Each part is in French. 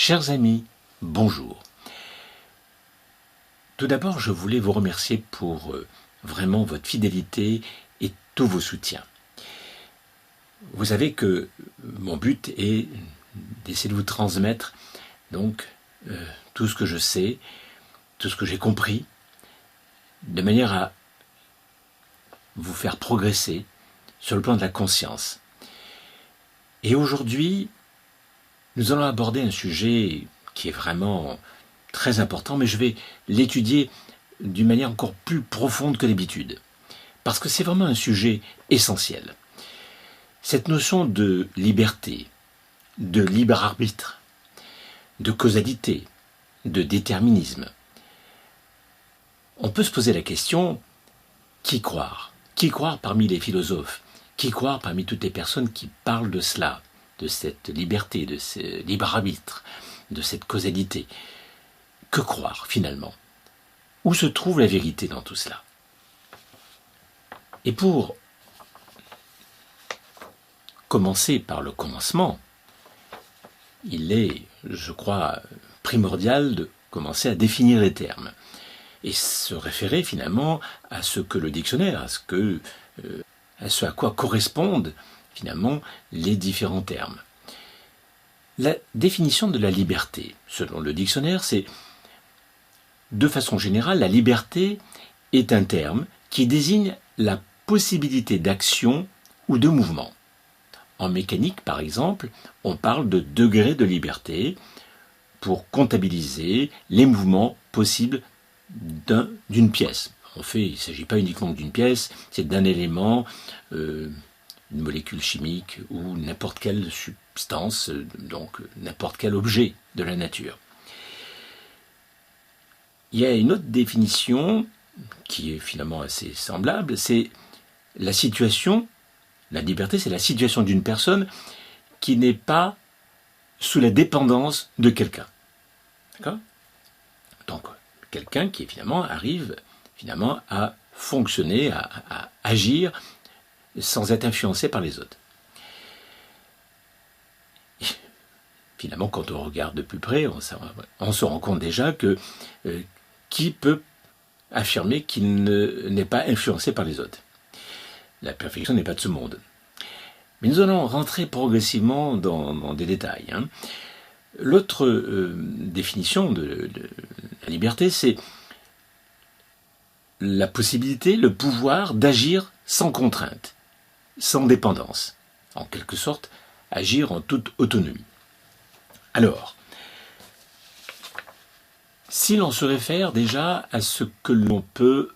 Chers amis, bonjour. Tout d'abord, je voulais vous remercier pour vraiment votre fidélité et tous vos soutiens. Vous savez que mon but est d'essayer de vous transmettre donc tout ce que je sais, tout ce que j'ai compris, de manière à vous faire progresser sur le plan de la conscience. Et aujourd'hui, nous allons aborder un sujet qui est vraiment très important, mais je vais l'étudier d'une manière encore plus profonde que d'habitude, parce que c'est vraiment un sujet essentiel. Cette notion de liberté, de libre arbitre, de causalité, de déterminisme. On peut se poser la question, qui croire? Qui croire parmi les philosophes? Qui croire parmi toutes les personnes qui parlent de cela, de cette liberté, de ce libre arbitre, de cette causalité? Que croire finalement? Où se trouve la vérité dans tout cela? Et pour commencer par le commencement, il est, je crois, primordial de commencer à définir les termes et se référer finalement à ce que le dictionnaire, à ce à quoi correspondent finalement les différents termes. La définition de la liberté, selon le dictionnaire, c'est de façon générale, la liberté est un terme qui désigne la possibilité d'action ou de mouvement. En mécanique, par exemple, on parle de degré de liberté pour comptabiliser les mouvements possibles d'une pièce. En fait, il ne s'agit pas uniquement d'une pièce, c'est d'un élément, une molécule chimique ou n'importe quelle substance, donc n'importe quel objet de la nature. Il y a une autre définition qui est finalement assez semblable, c'est la situation. La liberté, c'est la situation d'une personne qui n'est pas sous la dépendance de quelqu'un. D'accord ? Donc, quelqu'un qui finalement arrive à fonctionner, à agir sans être influencé par les autres. Et finalement, quand on regarde de plus près, on se rend compte déjà que qui peut affirmer qu'il n'est pas influencé par les autres? La perfection n'est pas de ce monde. Mais nous allons rentrer progressivement dans des détails. L'autre définition de la liberté, c'est la possibilité, le pouvoir d'agir sans contrainte, sans dépendance. En quelque sorte, agir en toute autonomie. Alors, si l'on se réfère déjà à ce que l'on peut,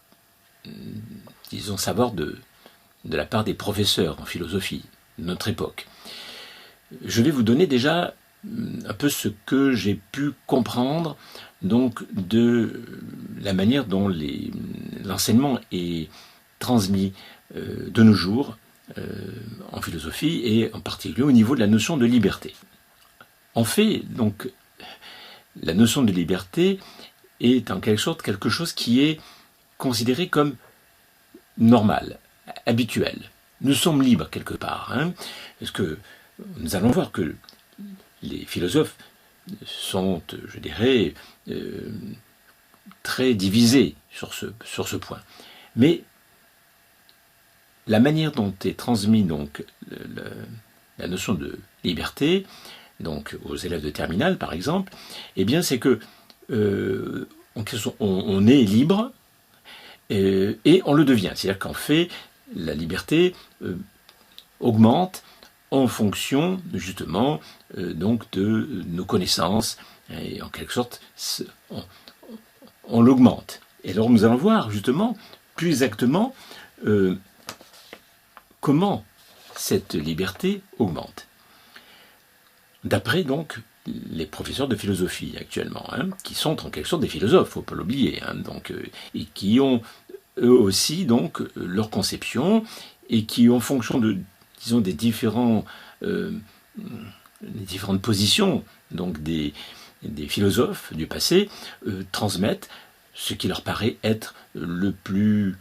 disons, savoir de la part des professeurs en philosophie de notre époque, je vais vous donner déjà un peu ce que j'ai pu comprendre donc de la manière dont l'enseignement est transmis de nos jours en philosophie et en particulier au niveau de la notion de liberté. En fait, donc, la notion de liberté est en quelque sorte quelque chose qui est considéré comme normal, habituel. Nous sommes libres quelque part, parce que nous allons voir que les philosophes sont, je dirais, très divisés sur ce point. Mais la manière dont est transmise donc la notion de liberté, donc aux élèves de terminale par exemple, eh bien c'est que on est libre et on le devient. C'est-à-dire qu'en fait, la liberté augmente en fonction justement donc de nos connaissances et en quelque sorte on l'augmente. Et alors nous allons voir justement plus exactement comment cette liberté augmente. D'après donc les professeurs de philosophie actuellement, qui sont en quelque sorte des philosophes, il ne faut pas l'oublier, et qui ont eux aussi donc leur conception et qui en fonction de disons des différentes positions donc des philosophes du passé transmettent ce qui leur paraît être le plus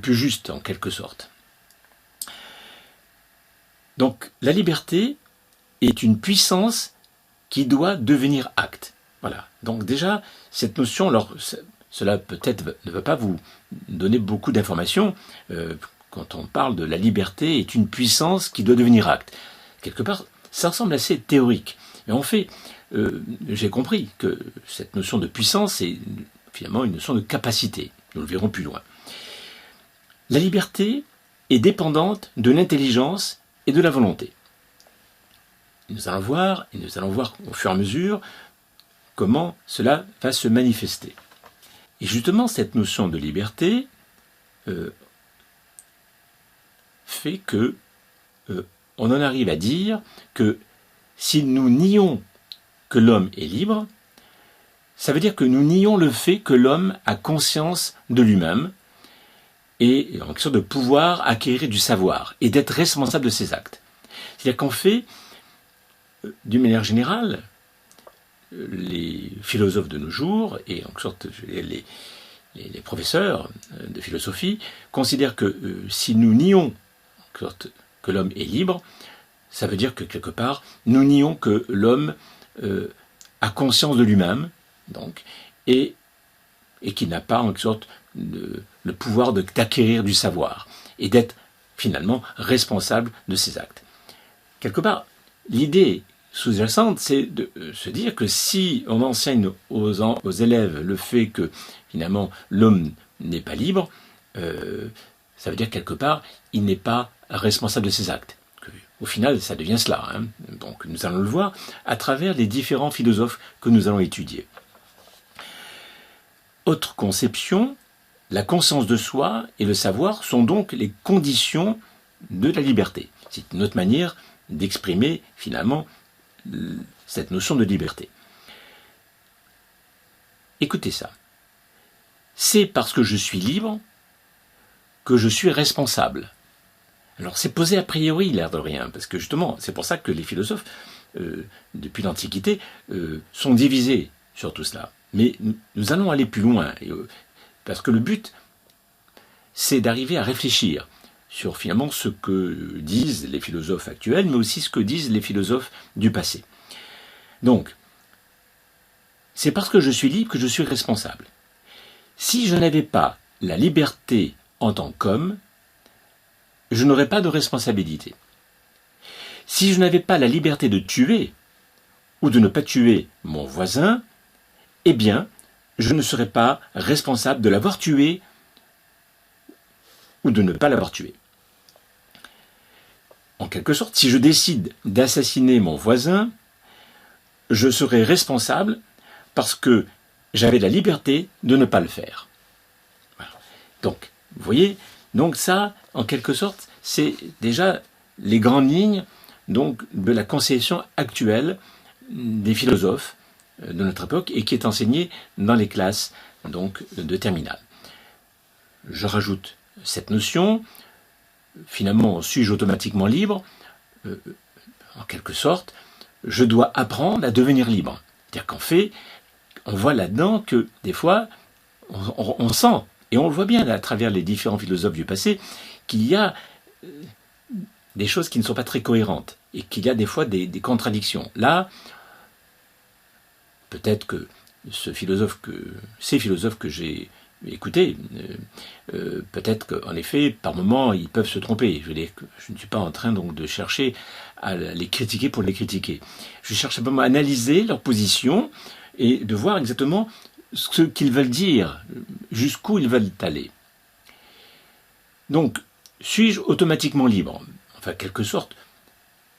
juste en quelque sorte. Donc la liberté est une puissance qui doit devenir acte. Voilà. Donc déjà, cette notion, alors, cela peut-être ne va pas vous donner beaucoup d'informations. Quand on parle de la liberté est une puissance qui doit devenir acte. Quelque part, ça semble assez théorique. Mais en fait, j'ai compris que cette notion de puissance est finalement une notion de capacité. Nous le verrons plus loin. La liberté est dépendante de l'intelligence et de la volonté. Nous allons voir au fur et à mesure comment cela va se manifester. Et justement, cette notion de liberté fait que on en arrive à dire que si nous nions que l'homme est libre, ça veut dire que nous nions le fait que l'homme a conscience de lui-même et en quelque sorte de pouvoir acquérir du savoir et d'être responsable de ses actes. C'est-à-dire qu'en fait, d'une manière générale, les philosophes de nos jours, et en quelque sorte les professeurs de philosophie, considèrent que si nous nions en quelque sorte, que l'homme est libre, ça veut dire que quelque part, nous nions que l'homme a conscience de lui-même, donc, et qu'il n'a pas en quelque sorte le pouvoir d'acquérir du savoir et d'être finalement responsable de ses actes. Quelque part, l'idée sous-jacente, c'est de se dire que si on enseigne aux élèves le fait que finalement l'homme n'est pas libre, ça veut dire quelque part, il n'est pas responsable de ses actes. Au final, ça devient cela. Hein. Donc nous allons le voir à travers les différents philosophes que nous allons étudier. Autre conception, la conscience de soi et le savoir sont donc les conditions de la liberté. C'est une autre manière d'exprimer finalement cette notion de liberté. Écoutez ça. C'est parce que je suis libre que je suis responsable. Alors c'est posé a priori, l'air de rien, parce que justement, c'est pour ça que les philosophes, depuis l'Antiquité, sont divisés sur tout cela. Mais nous allons aller plus loin, parce que le but, c'est d'arriver à réfléchir sur finalement ce que disent les philosophes actuels, mais aussi ce que disent les philosophes du passé. Donc, c'est parce que je suis libre que je suis responsable. Si je n'avais pas la liberté en tant qu'homme, je n'aurais pas de responsabilité. Si je n'avais pas la liberté de tuer ou de ne pas tuer mon voisin, eh bien, je ne serais pas responsable de l'avoir tué ou de ne pas l'avoir tué. En quelque sorte, si je décide d'assassiner mon voisin, je serai responsable parce que j'avais la liberté de ne pas le faire. Voilà. Donc, vous voyez, donc ça, en quelque sorte, c'est déjà les grandes lignes donc, de la conception actuelle des philosophes de notre époque et qui est enseignée dans les classes donc, de terminale. Je rajoute cette notion, finalement, suis-je automatiquement libre ? En quelque sorte, je dois apprendre à devenir libre. C'est-à-dire qu'en fait, on voit là-dedans que des fois, on sent, et on le voit bien à travers les différents philosophes du passé, qu'il y a des choses qui ne sont pas très cohérentes et qu'il y a des fois des contradictions. Là, peut-être que ces philosophes que j'ai écoutés, peut-être qu'en effet, par moments, ils peuvent se tromper. Je ne suis pas en train donc de chercher à les critiquer pour les critiquer. Je cherche simplement à analyser leur position et de voir exactement ce qu'ils veulent dire, jusqu'où ils veulent aller. Donc, suis-je automatiquement libre ? Enfin, quelque sorte,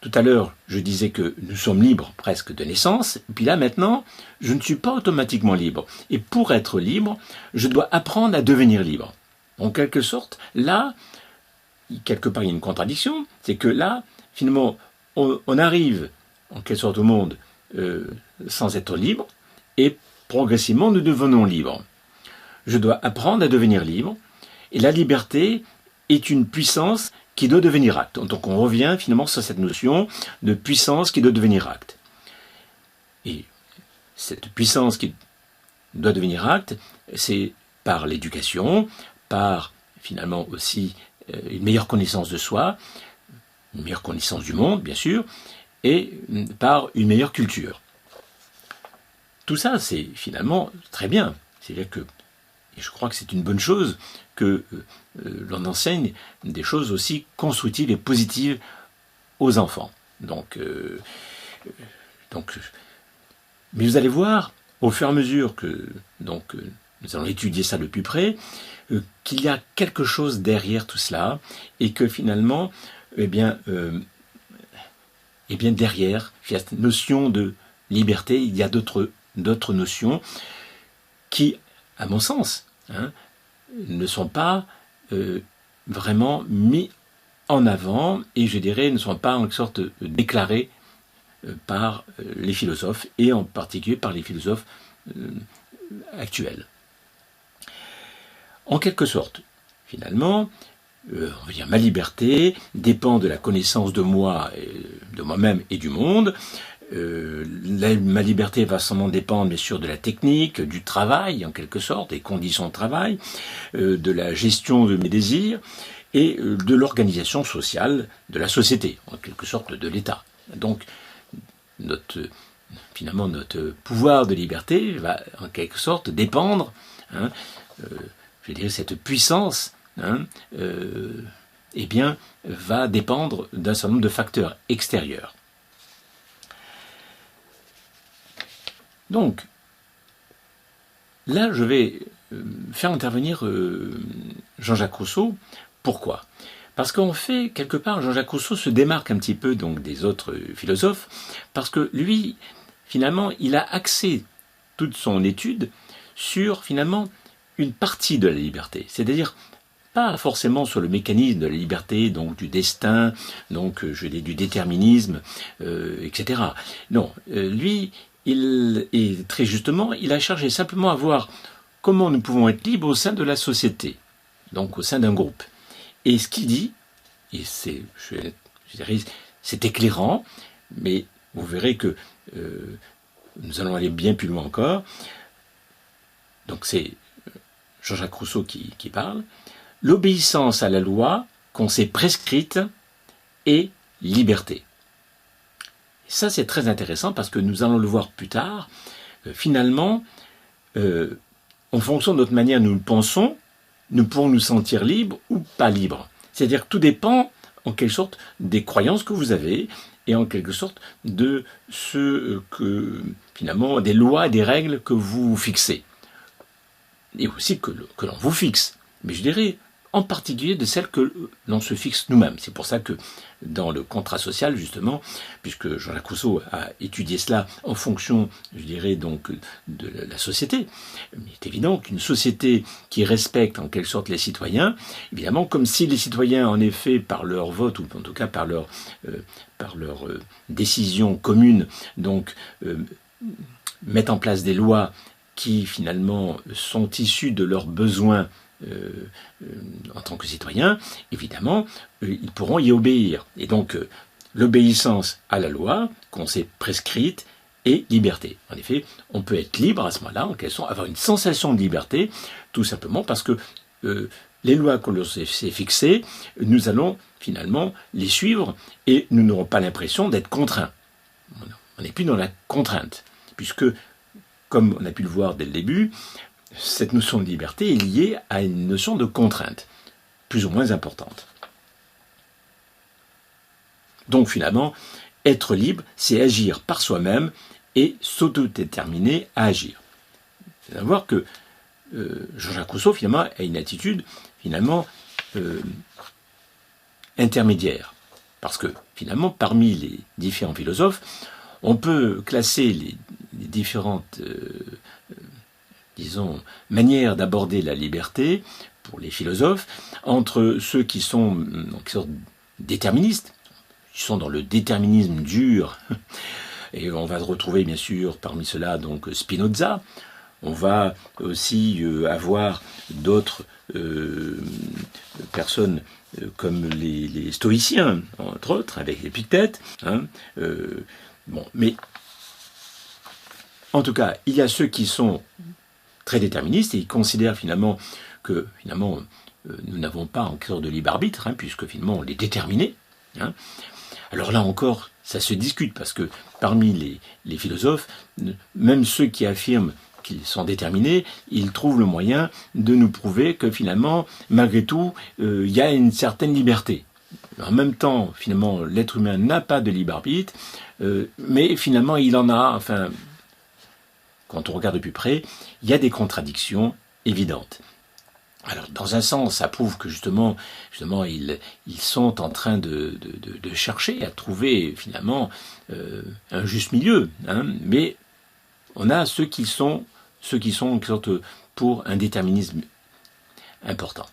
tout à l'heure, je disais que nous sommes libres presque de naissance, et puis là, maintenant, je ne suis pas automatiquement libre. Et pour être libre, je dois apprendre à devenir libre. En quelque sorte, là, quelque part, il y a une contradiction, c'est que là, finalement, on arrive, en quelque sorte, au monde sans être libre, et progressivement, nous devenons libres. Je dois apprendre à devenir libre, et la liberté est une puissance qui doit devenir acte. Donc on revient finalement sur cette notion de puissance qui doit devenir acte. Et cette puissance qui doit devenir acte, c'est par l'éducation, par finalement aussi une meilleure connaissance de soi, une meilleure connaissance du monde, bien sûr, et par une meilleure culture. tout ça, c'est finalement très bien. C'est-à-dire que, et je crois que c'est une bonne chose, que l'on enseigne des choses aussi constructives et positives aux enfants. Donc, mais vous allez voir, au fur et à mesure que nous allons étudier ça de plus près, qu'il y a quelque chose derrière tout cela, et que finalement, derrière cette notion de liberté, il y a d'autres notions qui, à mon sens, ne sont pas vraiment mis en avant, et je dirais ne sont pas en sorte déclarés par les philosophes, et en particulier par les philosophes actuels. En quelque sorte, finalement, on va dire ma liberté dépend de la connaissance de moi, de moi-même et du monde. Ma liberté va sûrement dépendre bien sûr de la technique, du travail en quelque sorte, des conditions de travail, de la gestion de mes désirs et de l'organisation sociale de la société, en quelque sorte de l'État. Donc notre pouvoir de liberté va en quelque sorte dépendre, je dirais cette puissance, va dépendre d'un certain nombre de facteurs extérieurs. Donc, là, je vais faire intervenir Jean-Jacques Rousseau. Pourquoi ? Parce qu'en fait, quelque part, Jean-Jacques Rousseau se démarque un petit peu donc des autres philosophes, parce que lui, finalement, il a axé toute son étude sur, finalement, une partie de la liberté, c'est-à-dire pas forcément sur le mécanisme de la liberté, donc du destin, donc du déterminisme, etc. Non, lui, et très justement, il a cherché simplement à voir comment nous pouvons être libres au sein de la société, donc au sein d'un groupe. Et ce qu'il dit, et c'est éclairant, mais vous verrez que nous allons aller bien plus loin encore. Donc c'est Jean-Jacques Rousseau qui parle. L'obéissance à la loi qu'on s'est prescrite est liberté. Ça, c'est très intéressant parce que nous allons le voir plus tard. Finalement, en fonction de notre manière dont nous pensons, nous pourrons nous sentir libres ou pas libres. C'est-à-dire que tout dépend, en quelque sorte, des croyances que vous avez et en quelque sorte de finalement, des lois et des règles que vous fixez. Et aussi que l'on vous fixe. Mais je dirais, en particulier de celles que l'on se fixe nous-mêmes. C'est pour ça que dans le contrat social, justement, puisque Jean-Jacques Rousseau a étudié cela en fonction, je dirais, donc, de la société, il est évident qu'une société qui respecte en quelque sorte les citoyens, évidemment, comme si les citoyens, en effet, par leur vote, ou en tout cas par leur décision commune, donc, mettent en place des lois qui, finalement, sont issues de leurs besoins en tant que citoyens, évidemment, ils pourront y obéir. Et donc, l'obéissance à la loi qu'on s'est prescrite est liberté. En effet, on peut être libre à ce moment-là, en quelque sorte, avoir une sensation de liberté, tout simplement parce que les lois qu'on s'est fixées, nous allons finalement les suivre et nous n'aurons pas l'impression d'être contraints. On n'est plus dans la contrainte, puisque, comme on a pu le voir dès le début, cette notion de liberté est liée à une notion de contrainte, plus ou moins importante. Donc finalement, être libre, c'est agir par soi-même et s'autodéterminer à agir. Il faut savoir que Jean-Jacques Rousseau, finalement, a une attitude, finalement, intermédiaire. Parce que, finalement, parmi les différents philosophes, on peut classer les différentes manières d'aborder la liberté pour les philosophes, entre ceux qui sont déterministes, qui sont dans le déterminisme dur, et on va retrouver bien sûr parmi ceux-là donc Spinoza. On va aussi avoir d'autres personnes comme les stoïciens, entre autres, avec Épictète. Mais en tout cas, il y a ceux qui sont très déterministes et ils considèrent finalement que nous n'avons pas en quelque sorte de libre arbitre, puisque finalement on est déterminé. Alors là encore, ça se discute, parce que parmi les philosophes, même ceux qui affirment qu'ils sont déterminés, ils trouvent le moyen de nous prouver que finalement, malgré tout, il y a une certaine liberté. En même temps, finalement, l'être humain n'a pas de libre arbitre, mais finalement, il en a, enfin, quand on regarde de plus près, il y a des contradictions évidentes. Alors, dans un sens, ça prouve que justement ils sont en train de chercher à trouver finalement un juste milieu, hein, mais on a ceux qui sont en sorte pour un déterminisme important.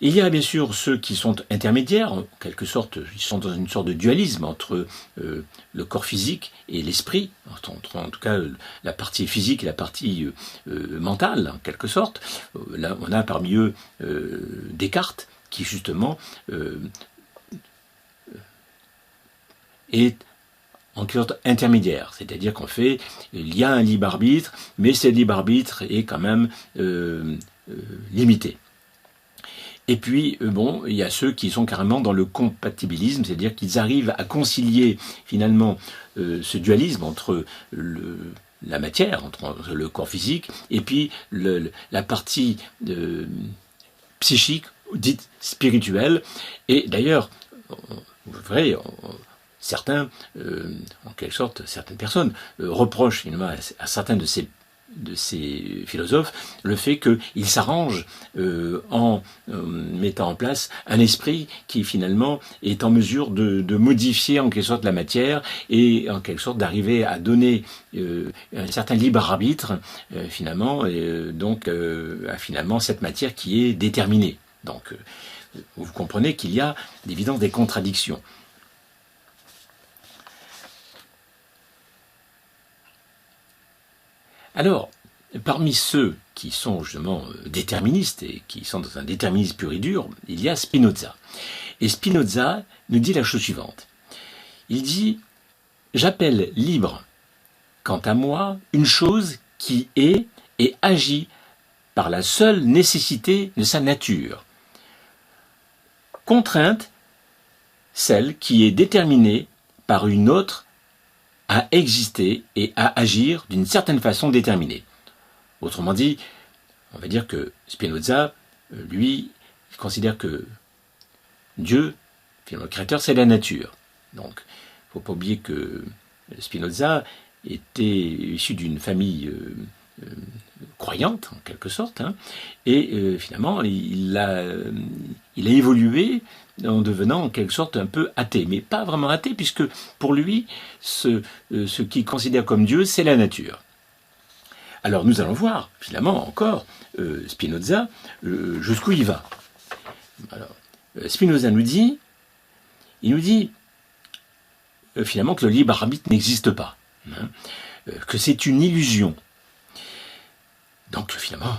Il y a bien sûr ceux qui sont intermédiaires, en quelque sorte, ils sont dans une sorte de dualisme entre le corps physique et l'esprit, entre en tout cas la partie physique et la partie mentale, en quelque sorte. Là, on a parmi eux Descartes, qui justement est en quelque sorte intermédiaire, c'est-à-dire qu'en fait, il y a un libre arbitre, mais ce libre arbitre est quand même limité. Et puis, bon, il y a ceux qui sont carrément dans le compatibilisme, c'est-à-dire qu'ils arrivent à concilier finalement ce dualisme entre la matière, entre le corps physique, et puis la partie psychique, dite spirituelle. Et d'ailleurs, vous verrez, certains, en quelque sorte, certaines personnes reprochent finalement à certains de ces philosophes le fait qu'ils s'arrangent en mettant en place un esprit qui finalement est en mesure de modifier en quelque sorte la matière et en quelque sorte d'arriver à donner un certain libre arbitre finalement, et donc à finalement cette matière qui est déterminée. Donc vous comprenez qu'il y a d'évidence des contradictions. Alors, parmi ceux qui sont justement déterministes et qui sont dans un déterminisme pur et dur, il y a Spinoza. Et Spinoza nous dit la chose suivante. Il dit « J'appelle libre, quant à moi, une chose qui est et agit par la seule nécessité de sa nature. Contrainte, celle qui est déterminée par une autre à exister et à agir d'une certaine façon déterminée. » Autrement dit, on va dire que Spinoza, lui, il considère que Dieu, finalement le créateur, c'est la nature. Donc, il ne faut pas oublier que Spinoza était issu d'une famille croyante, en quelque sorte, hein, et finalement, il a évolué en devenant en quelque sorte un peu athée, mais pas vraiment athée, puisque pour lui, ce qu'il considère comme Dieu, c'est la nature. Alors nous allons voir, finalement, encore, Spinoza, jusqu'où il va. Alors, Spinoza nous dit, finalement que le libre arbitre n'existe pas, hein, que c'est une illusion. Donc finalement,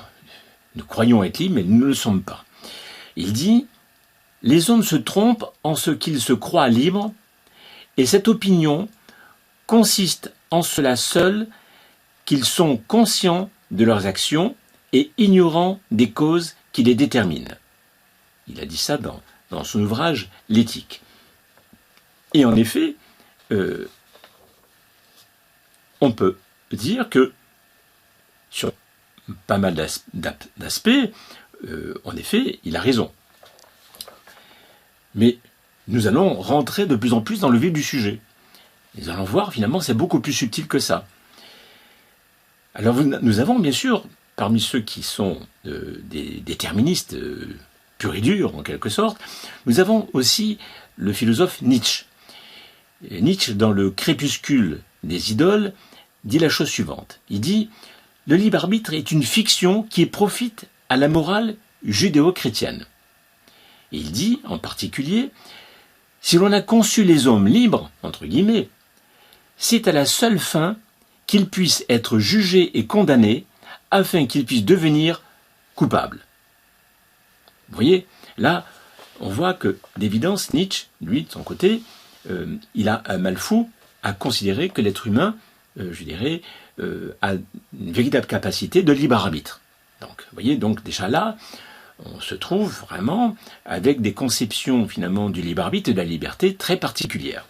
nous croyons être libres, mais nous ne le sommes pas. Il dit, les hommes se trompent en ce qu'ils se croient libres, et cette opinion consiste en cela seul qu'ils sont conscients de leurs actions et ignorants des causes qui les déterminent. Il a dit ça dans son ouvrage « L'éthique ». Et en effet, on peut dire que sur pas mal d'aspects, en effet, il a raison. Mais nous allons rentrer de plus en plus dans le vif du sujet. Nous allons voir, finalement, c'est beaucoup plus subtil que ça. Alors nous avons bien sûr, parmi ceux qui sont des déterministes purs et durs, en quelque sorte, nous avons aussi le philosophe Nietzsche. Et Nietzsche, dans le Crépuscule des idoles, dit la chose suivante. Il dit « Le libre arbitre est une fiction qui profite à la morale judéo-chrétienne. » Il dit, en particulier, « Si l'on a conçu les hommes libres, entre guillemets, c'est à la seule fin qu'ils puissent être jugés et condamnés afin qu'ils puissent devenir coupables. » Vous voyez, là, on voit que, d'évidence, Nietzsche, lui, de son côté, il a un mal fou à considérer que l'être humain, je dirais, a une véritable capacité de libre arbitre. Donc, vous voyez, donc déjà là, on se trouve vraiment avec des conceptions finalement du libre arbitre et de la liberté très particulières.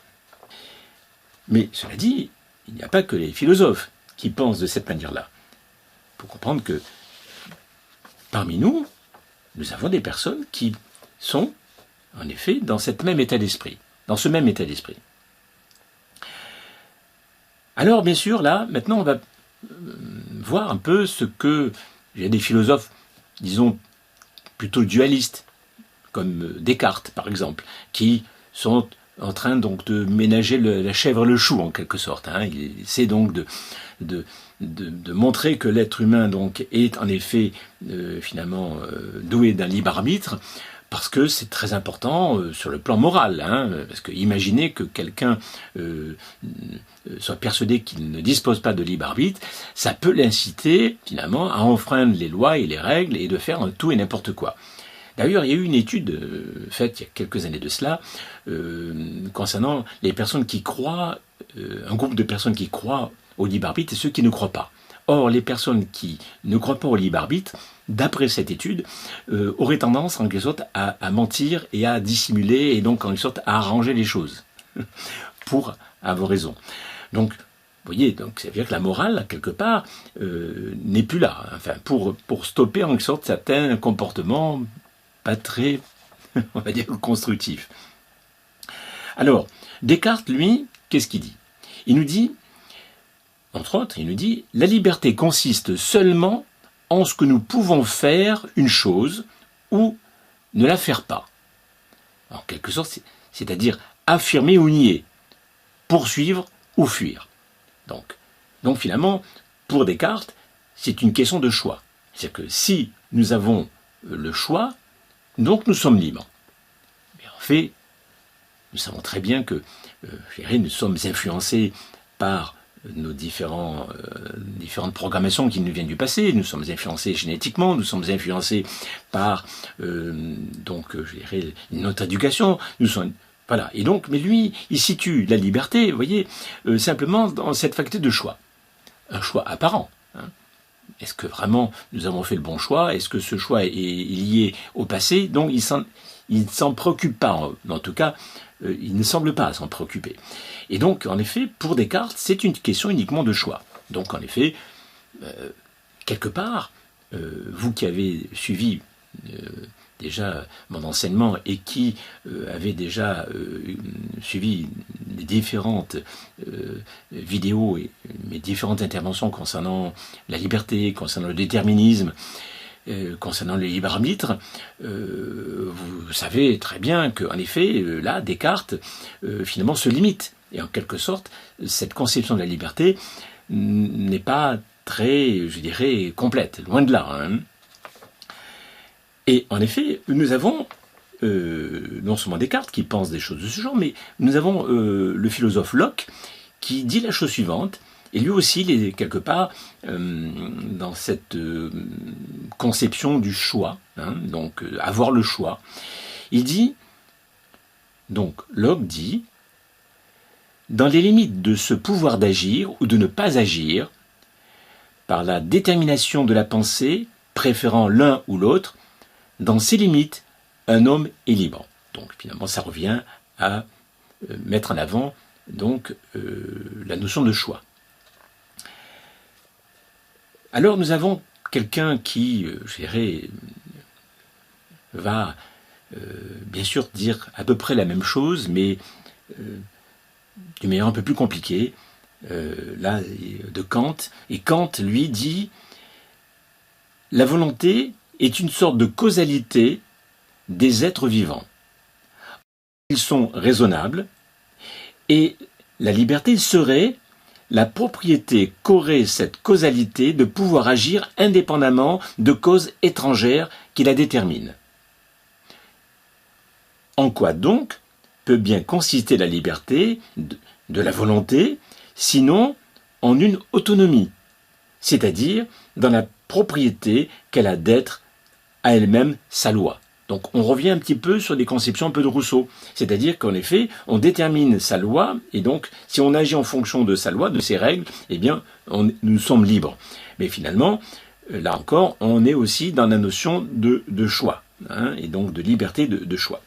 Mais cela dit, il n'y a pas que les philosophes qui pensent de cette manière-là. Il faut comprendre que parmi nous, nous avons des personnes qui sont, en effet, dans ce même état d'esprit. Alors, bien sûr, là, maintenant, on va voir un peu ce que... Il y a des philosophes, disons, plutôt dualistes, comme Descartes, par exemple, qui sont en train donc de ménager la chèvre et le chou, en quelque sorte. Il essaie donc de montrer que l'être humain donc est en effet finalement doué d'un libre arbitre, parce que c'est très important sur le plan moral, parce que imaginez que quelqu'un soit persuadé qu'il ne dispose pas de libre arbitre, ça peut l'inciter finalement à enfreindre les lois et les règles et de faire un tout et n'importe quoi. D'ailleurs, il y a eu une étude faite il y a quelques années de cela concernant les personnes qui croient, un groupe de personnes qui croient au libre arbitre et ceux qui ne croient pas. Or, les personnes qui ne croient pas au libre arbitre, d'après cette étude, auraient tendance en quelque sorte à mentir et à dissimuler et donc en quelque sorte à arranger les choses pour avoir raison. Donc, vous voyez, donc ça veut dire que la morale, quelque part, n'est plus là. Enfin, pour stopper en quelque sorte certains comportements pas très, on va dire, constructifs. Alors, Descartes, lui, qu'est-ce qu'il dit? Il nous dit, entre autres, il nous dit « La liberté consiste seulement en ce que nous pouvons faire une chose ou ne la faire pas. » En quelque sorte, c'est-à-dire affirmer ou nier, poursuivre ou fuir. Donc finalement, pour Descartes, c'est une question de choix. C'est-à-dire que si nous avons le choix, donc nous sommes libres. Mais en fait, nous savons très bien que nous sommes influencés par nos différentes programmations qui nous viennent du passé, nous sommes influencés génétiquement, nous sommes influencés par notre éducation, voilà. Et donc, mais lui, il situe la liberté, vous voyez, simplement dans cette faculté de choix. Un choix apparent. Est-ce que vraiment nous avons fait le bon choix? Est-ce que ce choix est lié au passé? Donc, il ne s'en préoccupe pas, en tout cas, il ne semble pas s'en préoccuper. Et donc, en effet, pour Descartes, c'est une question uniquement de choix. Donc, en effet, quelque part, vous qui avez suivi déjà mon enseignement et qui avez déjà suivi les différentes vidéos et mes différentes interventions concernant la liberté, concernant le déterminisme, concernant le libre arbitre, vous savez très bien qu'en effet, là, Descartes, finalement, se limite. Et en quelque sorte, cette conception de la liberté n'est pas très, je dirais, complète, loin de là. Et en effet, nous avons non seulement Descartes qui pense des choses de ce genre, mais nous avons le philosophe Locke qui dit la chose suivante. Et lui aussi, il est quelque part dans cette conception du choix, donc avoir le choix. Il dit, donc Locke dit, dans les limites de ce pouvoir d'agir ou de ne pas agir, par la détermination de la pensée, préférant l'un ou l'autre, dans ces limites, un homme est libre. Donc finalement, ça revient à mettre en avant donc la notion de choix. Alors nous avons quelqu'un qui, je dirais, va bien sûr dire à peu près la même chose, mais d'une manière un peu plus compliquée, là, de Kant. Et Kant, lui, dit « La volonté est une sorte de causalité des êtres vivants. Ils sont raisonnables, et la liberté serait la propriété qu'aurait cette causalité de pouvoir agir indépendamment de causes étrangères qui la déterminent. En quoi donc peut bien consister la liberté de la volonté, sinon en une autonomie, c'est-à-dire dans la propriété qu'elle a d'être à elle-même sa loi. » Donc on revient un petit peu sur des conceptions un peu de Rousseau, c'est-à-dire qu'en effet, on détermine sa loi, et donc si on agit en fonction de sa loi, de ses règles, eh bien nous sommes libres. Mais finalement, là encore, on est aussi dans la notion de choix, hein, et donc de liberté de choix.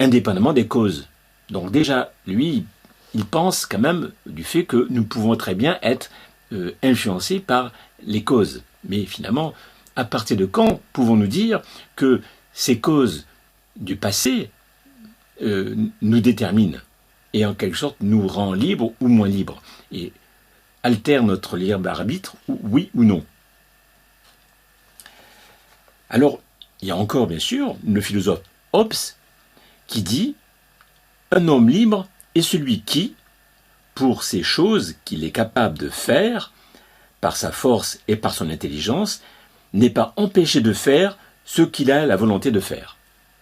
Indépendamment des causes. Donc déjà, lui, il pense quand même du fait que nous pouvons très bien être influencés par les causes. Mais finalement, à partir de quand pouvons-nous dire que ces causes du passé nous déterminent et en quelque sorte nous rend libres ou moins libres et altèrent notre libre arbitre, oui ou non. Alors, il y a encore bien sûr le philosophe Hobbes qui dit « Un homme libre est celui qui, pour ces choses qu'il est capable de faire, par sa force et par son intelligence, n'est pas empêché de faire ce qu'il a la volonté de faire. »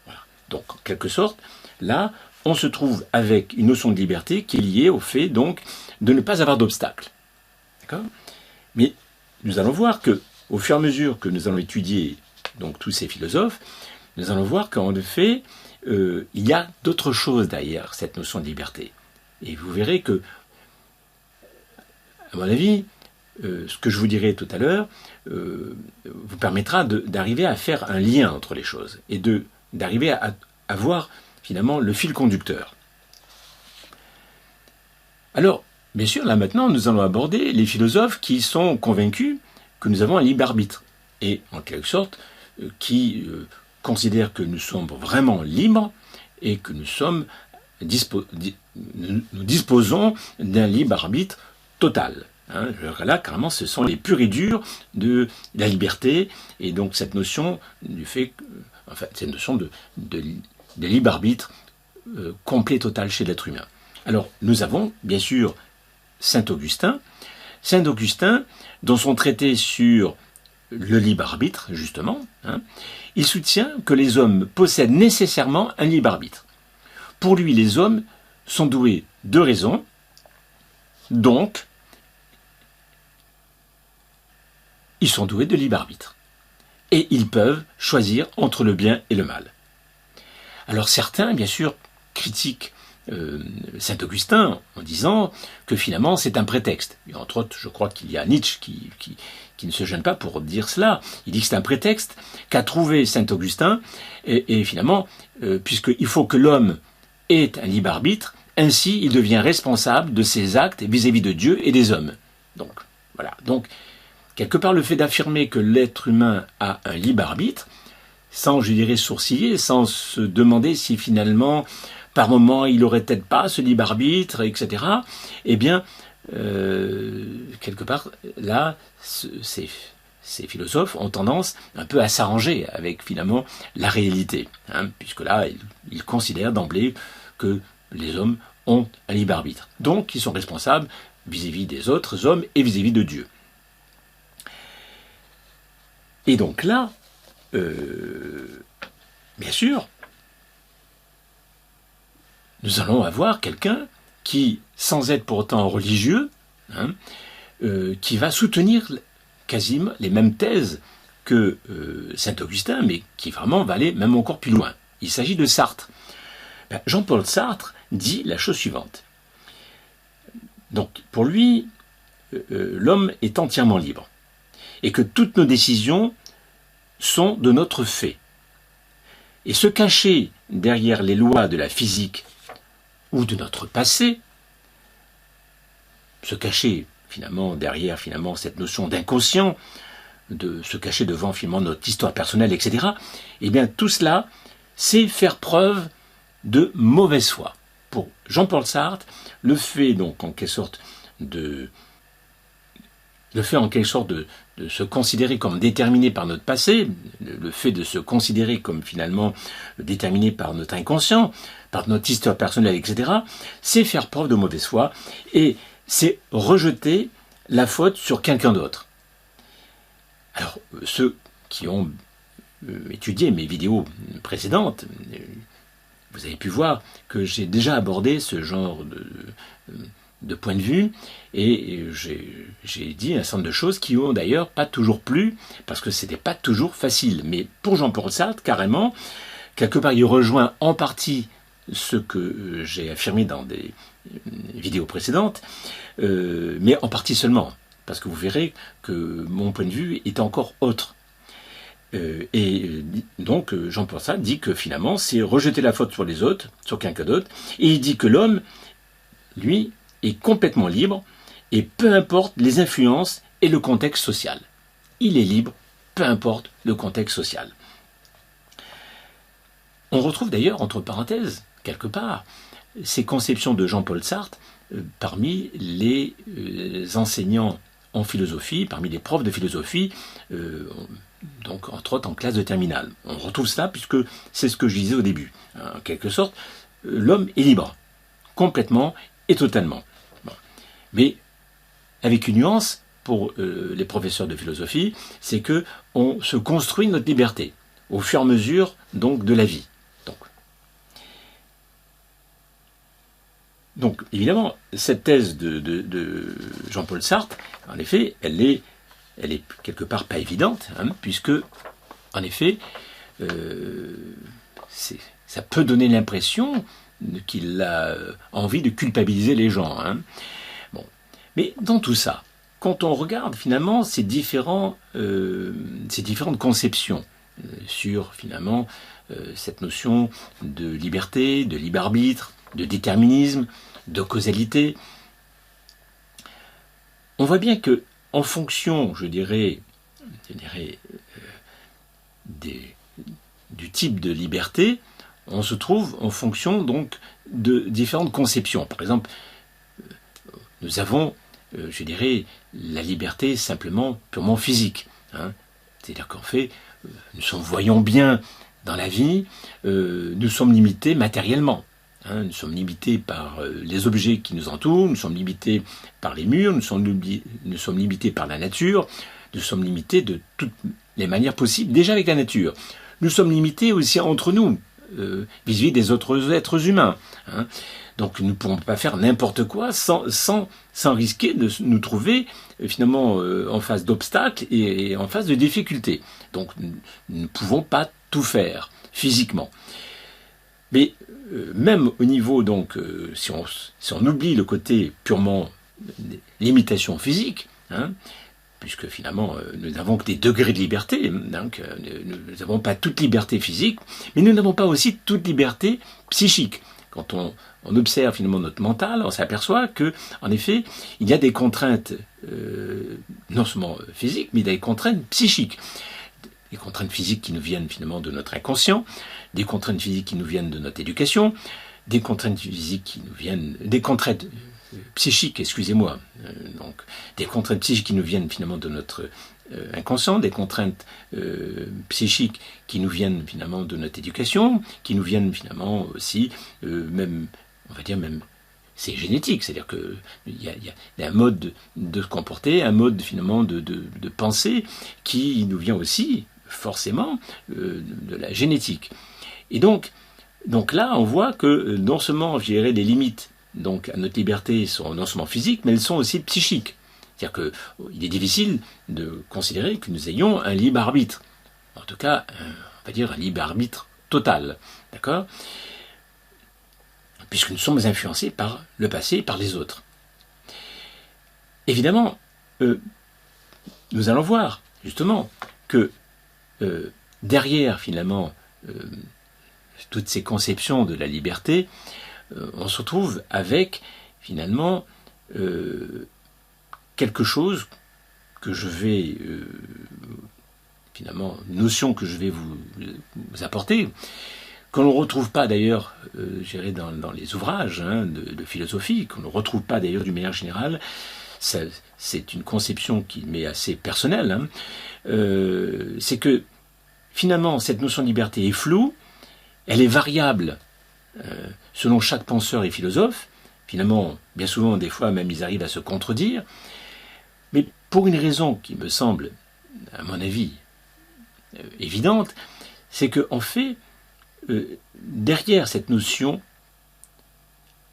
Voilà. Donc, en quelque sorte, là, on se trouve avec une notion de liberté qui est liée au fait, donc, de ne pas avoir d'obstacles. D'accord ? Mais nous allons voir que, au fur et à mesure que nous allons étudier donc, tous ces philosophes, nous allons voir qu'en effet, il y a d'autres choses derrière cette notion de liberté. Et vous verrez que, à mon avis, ce que je vous dirai tout à l'heure vous permettra d'arriver à faire un lien entre les choses et d'arriver à voir finalement le fil conducteur. Alors, bien sûr, là maintenant, nous allons aborder les philosophes qui sont convaincus que nous avons un libre arbitre et, en quelque sorte, qui considèrent que nous sommes vraiment libres et que nous disposons d'un libre arbitre total. Hein, là, carrément, ce sont les purs et durs de la liberté et donc cette notion du fait, cette notion de libre arbitre complet, total chez l'être humain. Alors, nous avons, bien sûr, Saint Augustin, dans son traité sur le libre arbitre, justement, hein, il soutient que les hommes possèdent nécessairement un libre arbitre. Pour lui, les hommes sont doués de raison, donc, ils sont doués de libre arbitre. Et ils peuvent choisir entre le bien et le mal. Alors certains, bien sûr, critiquent Saint Augustin en disant que finalement c'est un prétexte. Et entre autres, je crois qu'il y a Nietzsche qui ne se gêne pas pour dire cela. Il dit que c'est un prétexte qu'a trouvé Saint Augustin et finalement, puisqu'il faut que l'homme ait un libre arbitre, ainsi il devient responsable de ses actes vis-à-vis de Dieu et des hommes. Donc, voilà. Donc, quelque part, le fait d'affirmer que l'être humain a un libre arbitre, sans, je dirais, sourciller, sans se demander si finalement, par moment, il n'aurait peut-être pas ce libre arbitre, etc., eh bien, quelque part, là, ces philosophes ont tendance un peu à s'arranger avec, finalement, la réalité, hein, puisque là, ils considèrent d'emblée que les hommes ont un libre arbitre. Donc, ils sont responsables vis-à-vis des autres hommes et vis-à-vis de Dieu. Et donc là, bien sûr, nous allons avoir quelqu'un qui, sans être pour autant religieux, hein, qui va soutenir quasiment les mêmes thèses que Saint Augustin, mais qui vraiment va aller même encore plus loin. Il s'agit de Sartre. Jean-Paul Sartre dit la chose suivante. Donc, pour lui, l'homme est entièrement libre et que toutes nos décisions sont de notre fait. Et se cacher derrière les lois de la physique ou de notre passé, se cacher finalement derrière cette notion d'inconscient, de se cacher devant finalement notre histoire personnelle, etc., eh bien tout cela, c'est faire preuve de mauvaise foi. Pour Jean-Paul Sartre, le fait donc en quelque sorte de se considérer comme déterminé par notre passé, le fait de se considérer comme finalement déterminé par notre inconscient, par notre histoire personnelle, etc., c'est faire preuve de mauvaise foi et c'est rejeter la faute sur quelqu'un d'autre. Alors, ceux qui ont étudié mes vidéos précédentes, vous avez pu voir que j'ai déjà abordé ce genre de point de vue et j'ai dit un certain nombre de choses qui ont d'ailleurs pas toujours plu parce que c'était pas toujours facile. Mais pour Jean-Paul Sartre, carrément, quelque part, il rejoint en partie ce que j'ai affirmé dans des vidéos précédentes, mais en partie seulement. parce que vous verrez que mon point de vue est encore autre. Donc Jean-Paul Sartre dit que finalement c'est rejeter la faute sur les autres, sur quelqu'un d'autre, et il dit que l'homme, lui, est complètement libre, et peu importe les influences et le contexte social. Il est libre, peu importe le contexte social. On retrouve d'ailleurs, entre parenthèses, quelque part, ces conceptions de Jean-Paul Sartre parmi les enseignants en philosophie, parmi les profs de philosophie, donc entre autres en classe de terminale. On retrouve cela puisque c'est ce que je disais au début. En quelque sorte, l'homme est libre, complètement et totalement. Bon. Mais avec une nuance pour les professeurs de philosophie, c'est que on se construit notre liberté au fur et à mesure donc de la vie. Donc évidemment, cette thèse de Jean-Paul Sartre, en effet, elle est quelque part pas évidente, puisque, en effet, ça peut donner l'impression qu'il a envie de culpabiliser les gens. Bon. Mais dans tout ça, quand on regarde finalement ces différentes conceptions sur finalement cette notion de liberté, de libre arbitre, de déterminisme, de causalité, on voit bien que en fonction, je dirais du type de liberté, on se trouve en fonction donc de différentes conceptions. Par exemple, nous avons, je dirais, la liberté simplement purement physique. C'est-à-dire qu'en fait, nous voyons bien dans la vie, nous sommes limités matériellement. Nous sommes limités par les objets qui nous entourent, nous sommes limités par les murs, nous sommes limités par la nature, nous sommes limités de toutes les manières possibles, déjà avec la nature. Nous sommes limités aussi entre nous, vis-à-vis des autres êtres humains. Donc nous ne pourrons pas faire n'importe quoi sans risquer de nous trouver finalement en face d'obstacles et en face de difficultés. Donc nous ne pouvons pas tout faire physiquement. Mais même au niveau, donc, si on oublie le côté purement limitation physique, puisque finalement nous n'avons que des degrés de liberté, donc nous n'avons pas toute liberté physique, mais nous n'avons pas aussi toute liberté psychique. Quand on observe finalement notre mental, on s'aperçoit que, en effet, il y a des contraintes non seulement physiques, mais des contraintes psychiques. Des contraintes physiques qui nous viennent finalement de notre inconscient, des contraintes physiques qui nous viennent de notre éducation, des contraintes physiques qui nous viennent, des contraintes psychiques, excusez-moi, donc des contraintes psychiques qui nous viennent finalement de notre inconscient, des contraintes psychiques qui nous viennent finalement de notre éducation, qui nous viennent finalement aussi, même, on va dire même, c'est génétique, c'est-à-dire qu'il y a un mode de se comporter, un mode finalement de penser qui nous vient aussi forcément de la génétique. Et donc là, on voit que non seulement, je dirais, les limites donc, à notre liberté sont non seulement physiques, mais elles sont aussi psychiques. C'est-à-dire qu'il est difficile de considérer que nous ayons un libre arbitre. En tout cas, on va dire un libre arbitre total. D'accord ? Puisque nous sommes influencés par le passé et par les autres. Évidemment, nous allons voir, justement, que derrière, finalement, toutes ces conceptions de la liberté, on se retrouve avec, finalement, quelque chose que je vais, finalement, une notion que je vais vous apporter, qu'on ne retrouve pas d'ailleurs, dans les ouvrages de philosophie, qu'on ne retrouve pas d'ailleurs d'une manière générale. C'est une conception qui m'est assez personnelle. C'est que finalement cette notion de liberté est floue, elle est variable selon chaque penseur et philosophe. Finalement, bien souvent, des fois même, ils arrivent à se contredire. Mais pour une raison qui me semble, à mon avis, évidente, c'est qu'en fait, derrière cette notion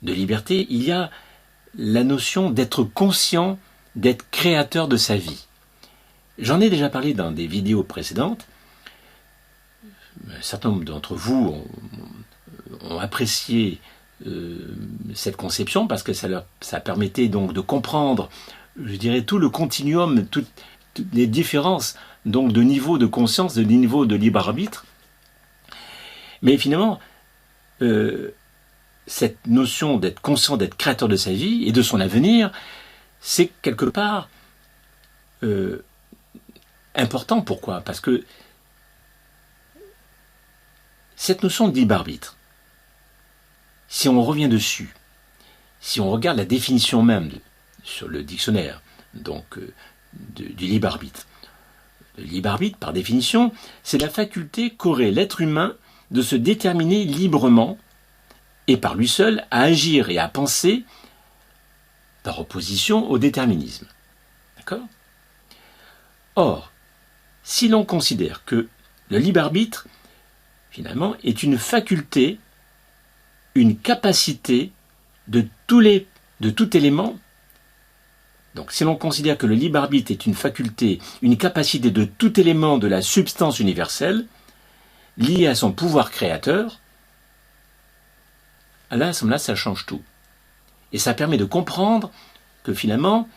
de liberté, il y a la notion d'être conscient, d'être créateur de sa vie. J'en ai déjà parlé dans des vidéos précédentes. Un certain nombre d'entre vous ont apprécié cette conception parce que ça permettait donc de comprendre je dirais, tout le continuum, toutes les différences donc de niveau de conscience, de niveau de libre arbitre. Mais finalement, cette notion d'être conscient, d'être créateur de sa vie et de son avenir, c'est quelque part important. Pourquoi? Parce que cette notion de libre arbitre, si on revient dessus, si on regarde la définition même sur le dictionnaire donc du libre arbitre, le libre arbitre, par définition, c'est la faculté qu'aurait l'être humain de se déterminer librement et par lui seul à agir et à penser par opposition au déterminisme. D'accord? Or, si l'on considère que le libre arbitre, finalement, est une faculté, une capacité de tout élément. Donc, si l'on considère que le libre arbitre est une faculté, une capacité de tout élément de la substance universelle, liée à son pouvoir créateur, là, à ce moment-là, ça change tout. Et ça permet de comprendre que finalement,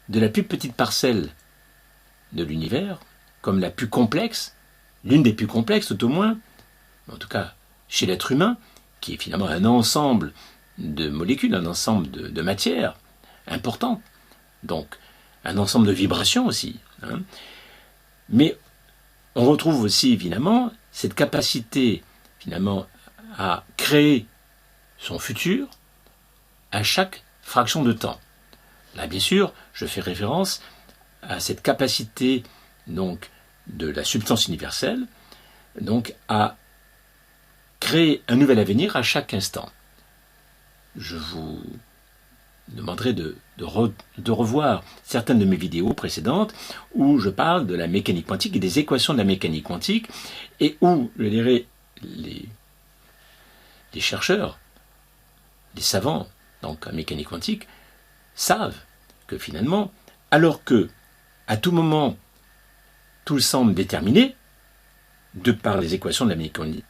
de la plus petite parcelle de l'univers, comme la plus complexe, l'une des plus complexes tout au moins, en tout cas chez l'être humain, qui est finalement un ensemble de molécules, un ensemble de matières importantes, donc un ensemble de vibrations aussi. Mais on retrouve aussi évidemment cette capacité finalement à créer son futur à chaque fraction de temps. Là, bien sûr, je fais référence à cette capacité donc de la substance universelle, donc à créer un nouvel avenir à chaque instant. Je vous demanderai de revoir certaines de mes vidéos précédentes où je parle de la mécanique quantique et des équations de la mécanique quantique et où, je dirais, les chercheurs, les savants donc en mécanique quantique savent que finalement, alors que à tout moment tout semble déterminé de par les équations de la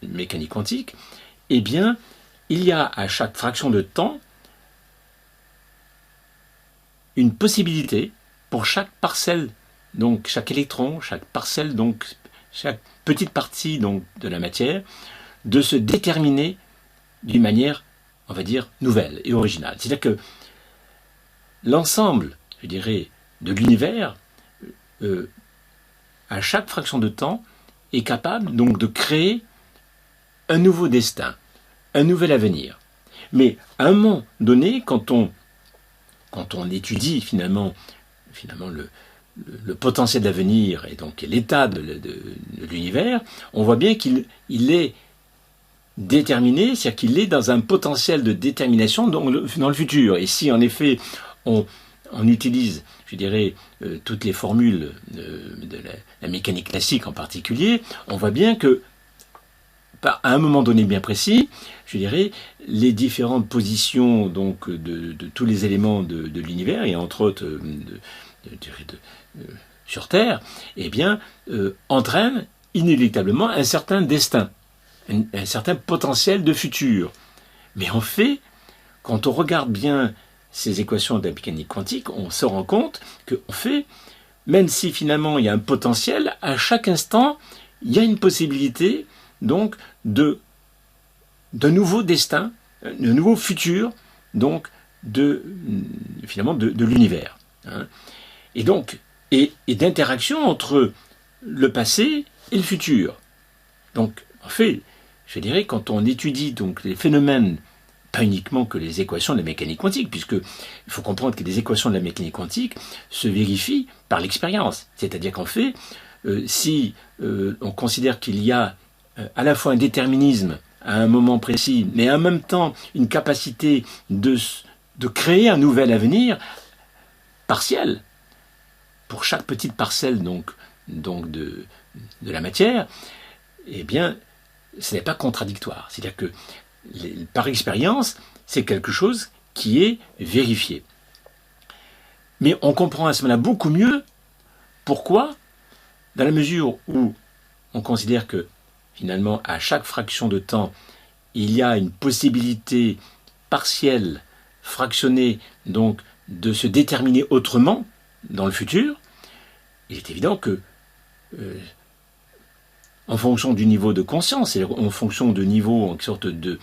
mécanique quantique, eh bien, il y a à chaque fraction de temps une possibilité pour chaque parcelle, donc chaque électron, chaque parcelle, donc chaque petite partie donc de la matière, de se déterminer d'une manière, on va dire, nouvelle et originale. C'est-à-dire que l'ensemble, je dirais, de l'univers, à chaque fraction de temps, est capable donc de créer un nouveau destin, un nouvel avenir. Mais à un moment donné, quand on étudie finalement le potentiel d'avenir et donc l'état de l'univers, on voit bien qu'il est déterminé, c'est-à-dire qu'il est dans un potentiel de détermination dans le futur. Et si en effet on utilise, je dirais, toutes les formules de la mécanique classique en particulier, on voit bien que à un moment donné bien précis, je dirais, les différentes positions donc de tous les éléments de l'univers, et entre autres sur Terre, eh bien, entraînent inéluctablement un certain destin, un certain potentiel de futur. Mais en fait, quand on regarde bien ces équations de la mécanique quantique, on se rend compte qu'en fait, même si finalement il y a un potentiel, à chaque instant, il y a une possibilité donc d'un nouveau destin, d'un nouveau futur, donc finalement de l'univers. Et donc, et d'interaction entre le passé et le futur. Donc, en fait, je dirais, quand on étudie donc les phénomènes, pas uniquement que les équations de la mécanique quantique, puisque il faut comprendre que les équations de la mécanique quantique se vérifient par l'expérience. C'est-à-dire qu'en fait, si on considère qu'il y a à la fois un déterminisme à un moment précis, mais en même temps une capacité de créer un nouvel avenir partiel pour chaque petite parcelle donc de la matière, eh bien, ce n'est pas contradictoire. C'est-à-dire que par expérience, c'est quelque chose qui est vérifié. Mais on comprend à ce moment-là beaucoup mieux pourquoi, dans la mesure où on considère que finalement, à chaque fraction de temps, il y a une possibilité partielle, fractionnée, donc de se déterminer autrement dans le futur, il est évident que en fonction du niveau de conscience, et en fonction du niveau, en sorte de,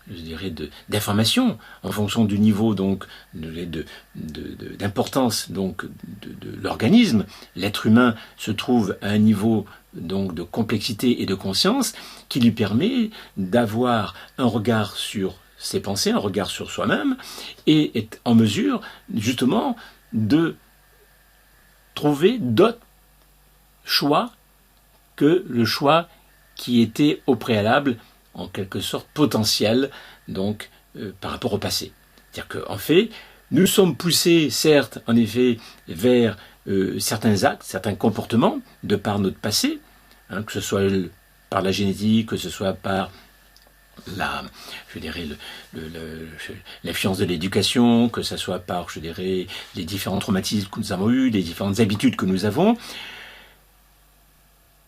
je dirais, d'information, en fonction du niveau donc d'importance donc de l'organisme, l'être humain se trouve à un niveau donc de complexité et de conscience qui lui permet d'avoir un regard sur ses pensées, un regard sur soi-même, et est en mesure justement de trouver d'autres choix que le choix qui était au préalable, en quelque sorte potentiel, donc par rapport au passé. C'est-à-dire qu'en fait, nous sommes poussés, certes, en effet, vers certains actes, certains comportements, de par notre passé, hein, que ce soit par la génétique, que ce soit par je dirais, l'influence de l'éducation, que ce soit par, je dirais, les différents traumatismes que nous avons eus, les différentes habitudes que nous avons,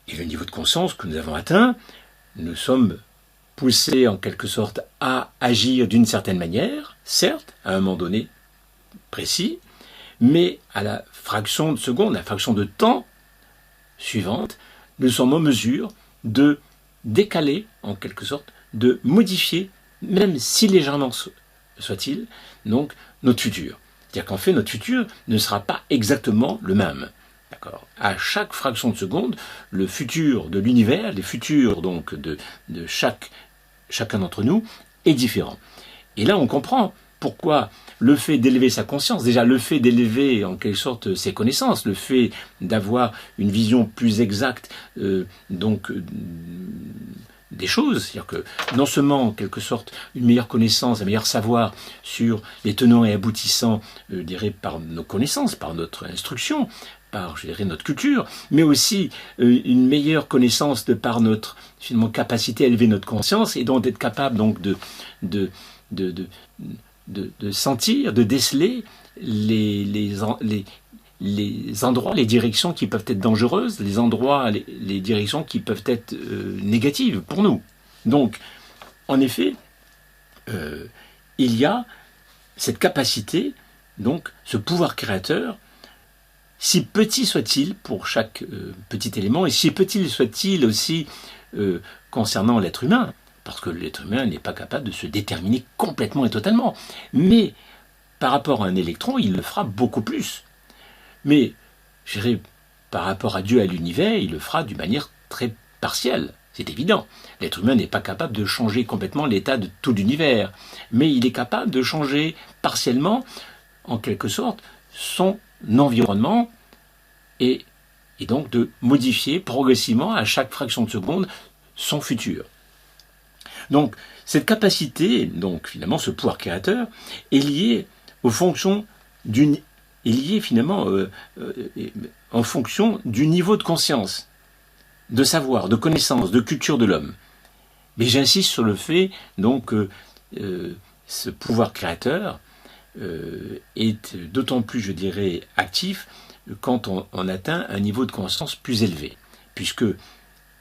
et le niveau de conscience que nous avons atteint, nous sommes poussés en quelque sorte à agir d'une certaine manière, certes, à un moment donné précis, mais à la fraction de seconde, à la fraction de temps suivante, nous sommes en mesure de décaler, en quelque sorte, de modifier, même si légèrement soit-il, donc notre futur. C'est-à-dire qu'en fait, notre futur ne sera pas exactement le même. D'accord. À chaque fraction de seconde, le futur de l'univers, les futurs donc de chacun d'entre nous est différent. Et là, on comprend pourquoi le fait d'élever sa conscience, déjà le fait d'élever en quelque sorte ses connaissances, le fait d'avoir une vision plus exacte des choses, c'est-à-dire que non seulement en quelque sorte une meilleure connaissance, un meilleur savoir sur les tenants et aboutissants, je dirais par nos connaissances, par notre instruction, par, je dirais, notre culture, mais aussi une meilleure connaissance de par notre finalement capacité à élever notre conscience et donc d'être capable donc de sentir, de déceler les endroits, les directions qui peuvent être dangereuses, les endroits, les directions qui peuvent être négatives pour nous. Donc, en effet, il y a cette capacité, donc ce pouvoir créateur, si petit soit-il pour chaque petit élément, et si petit soit-il aussi concernant l'être humain, parce que l'être humain n'est pas capable de se déterminer complètement et totalement. Mais par rapport à un électron, il le fera beaucoup plus. Mais, je dirais, par rapport à Dieu, à l'univers, il le fera d'une manière très partielle. C'est évident. L'être humain n'est pas capable de changer complètement l'état de tout l'univers. Mais il est capable de changer partiellement, en quelque sorte, son environnement et donc de modifier progressivement à chaque fraction de seconde son futur. Donc cette capacité, donc finalement ce pouvoir créateur, est lié aux fonctions finalement en fonction du niveau de conscience, de savoir, de connaissance, de culture de l'homme. Mais j'insiste sur le fait donc que ce pouvoir créateur est d'autant plus, je dirais, actif quand on atteint un niveau de conscience plus élevé, puisque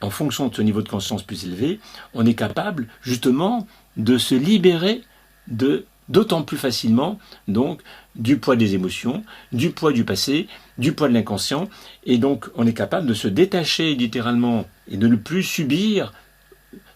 en fonction de ce niveau de conscience plus élevé, on est capable justement de se libérer d'autant plus facilement donc du poids des émotions, du poids du passé, du poids de l'inconscient, et donc on est capable de se détacher littéralement et de ne plus subir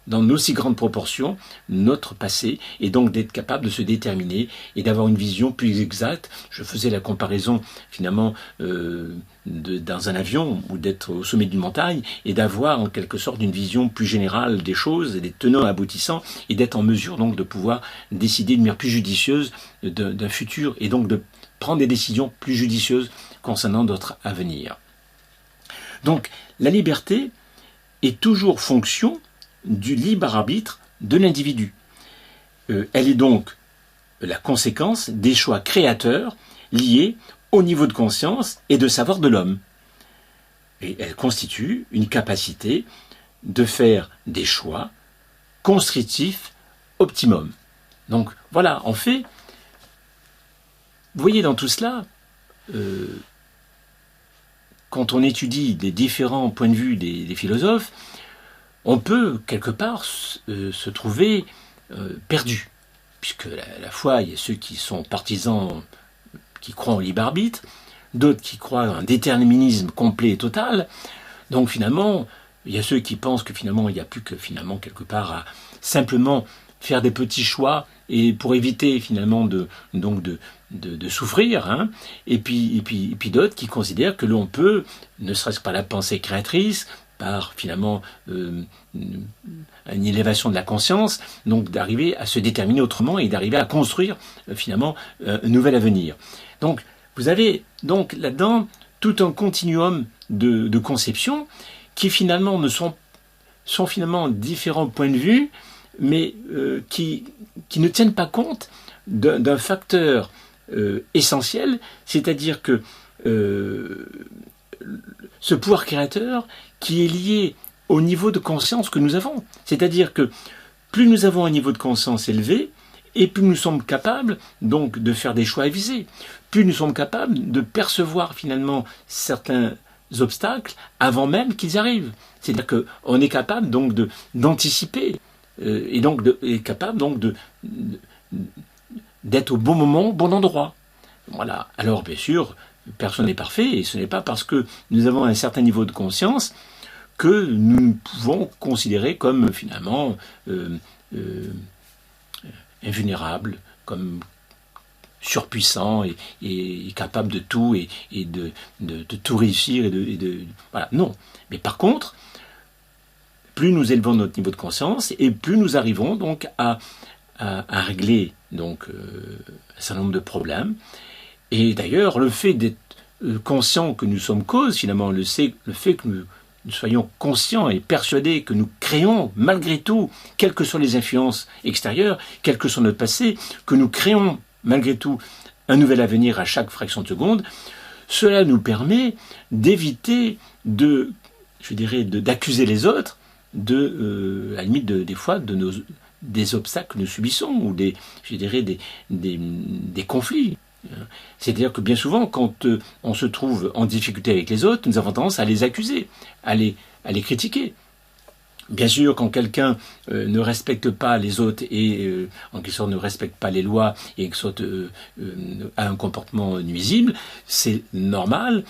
dans d'aussi grandes proportions notre passé, et donc d'être capable de se déterminer et d'avoir une vision plus exacte. Je faisais la comparaison finalement dans un avion ou d'être au sommet d'une montagne et d'avoir en quelque sorte une vision plus générale des choses, des tenants et aboutissants, et d'être en mesure donc de pouvoir décider d'une manière plus judicieuse d'un futur, et donc de prendre des décisions plus judicieuses concernant notre avenir. Donc la liberté est toujours fonction du libre arbitre de l'individu. Elle est donc la conséquence des choix créateurs liés au niveau de conscience et de savoir de l'homme. Et elle constitue une capacité de faire des choix constructifs optimum. Donc voilà, en fait, vous voyez dans tout cela, quand on étudie les différents points de vue des philosophes, on peut, quelque part, se trouver perdu. Puisque à la fois, il y a ceux qui sont partisans, qui croient au libre arbitre, d'autres qui croient à un déterminisme complet et total. Donc finalement, il y a ceux qui pensent que finalement il n'y a plus que finalement quelque part à simplement faire des petits choix et pour éviter finalement de souffrir, hein. Et puis d'autres qui considèrent que l'on peut, ne serait-ce que par la pensée créatrice, par finalement une élévation de la conscience, donc d'arriver à se déterminer autrement et d'arriver à construire finalement un nouvel avenir. Donc vous avez donc là-dedans tout un continuum de conceptions qui finalement sont finalement différents points de vue, mais qui ne tiennent pas compte d'un facteur essentiel, c'est-à-dire que ce pouvoir créateur qui est lié au niveau de conscience que nous avons. C'est-à-dire que plus nous avons un niveau de conscience élevé, et plus nous sommes capables donc de faire des choix avisés, plus nous sommes capables de percevoir finalement certains obstacles avant même qu'ils arrivent. C'est-à-dire qu'on est capable donc d'anticiper et donc est capable donc d'être au bon moment, au bon endroit. Voilà. Alors bien sûr, personne n'est parfait et ce n'est pas parce que nous avons un certain niveau de conscience que nous pouvons considérer comme finalement invulnérables, comme surpuissants et capables de tout et de tout réussir voilà. Non. Mais par contre, plus nous élevons notre niveau de conscience et plus nous arrivons donc à régler donc un certain nombre de problèmes. Et d'ailleurs, le fait d'être conscient que nous sommes cause, finalement, le fait que nous soyons conscients et persuadés que nous créons, malgré tout, quelles que soient les influences extérieures, quel que soit notre passé, que nous créons, malgré tout, un nouvel avenir à chaque fraction de seconde, cela nous permet d'éviter d'accuser les autres à la limite des fois, des obstacles que nous subissons ou des conflits. C'est-à-dire que bien souvent, quand on se trouve en difficulté avec les autres, nous avons tendance à les accuser, à les critiquer. Bien sûr, quand quelqu'un ne respecte pas les autres et en quelque sorte ne respecte pas les lois et a un comportement nuisible, c'est normal.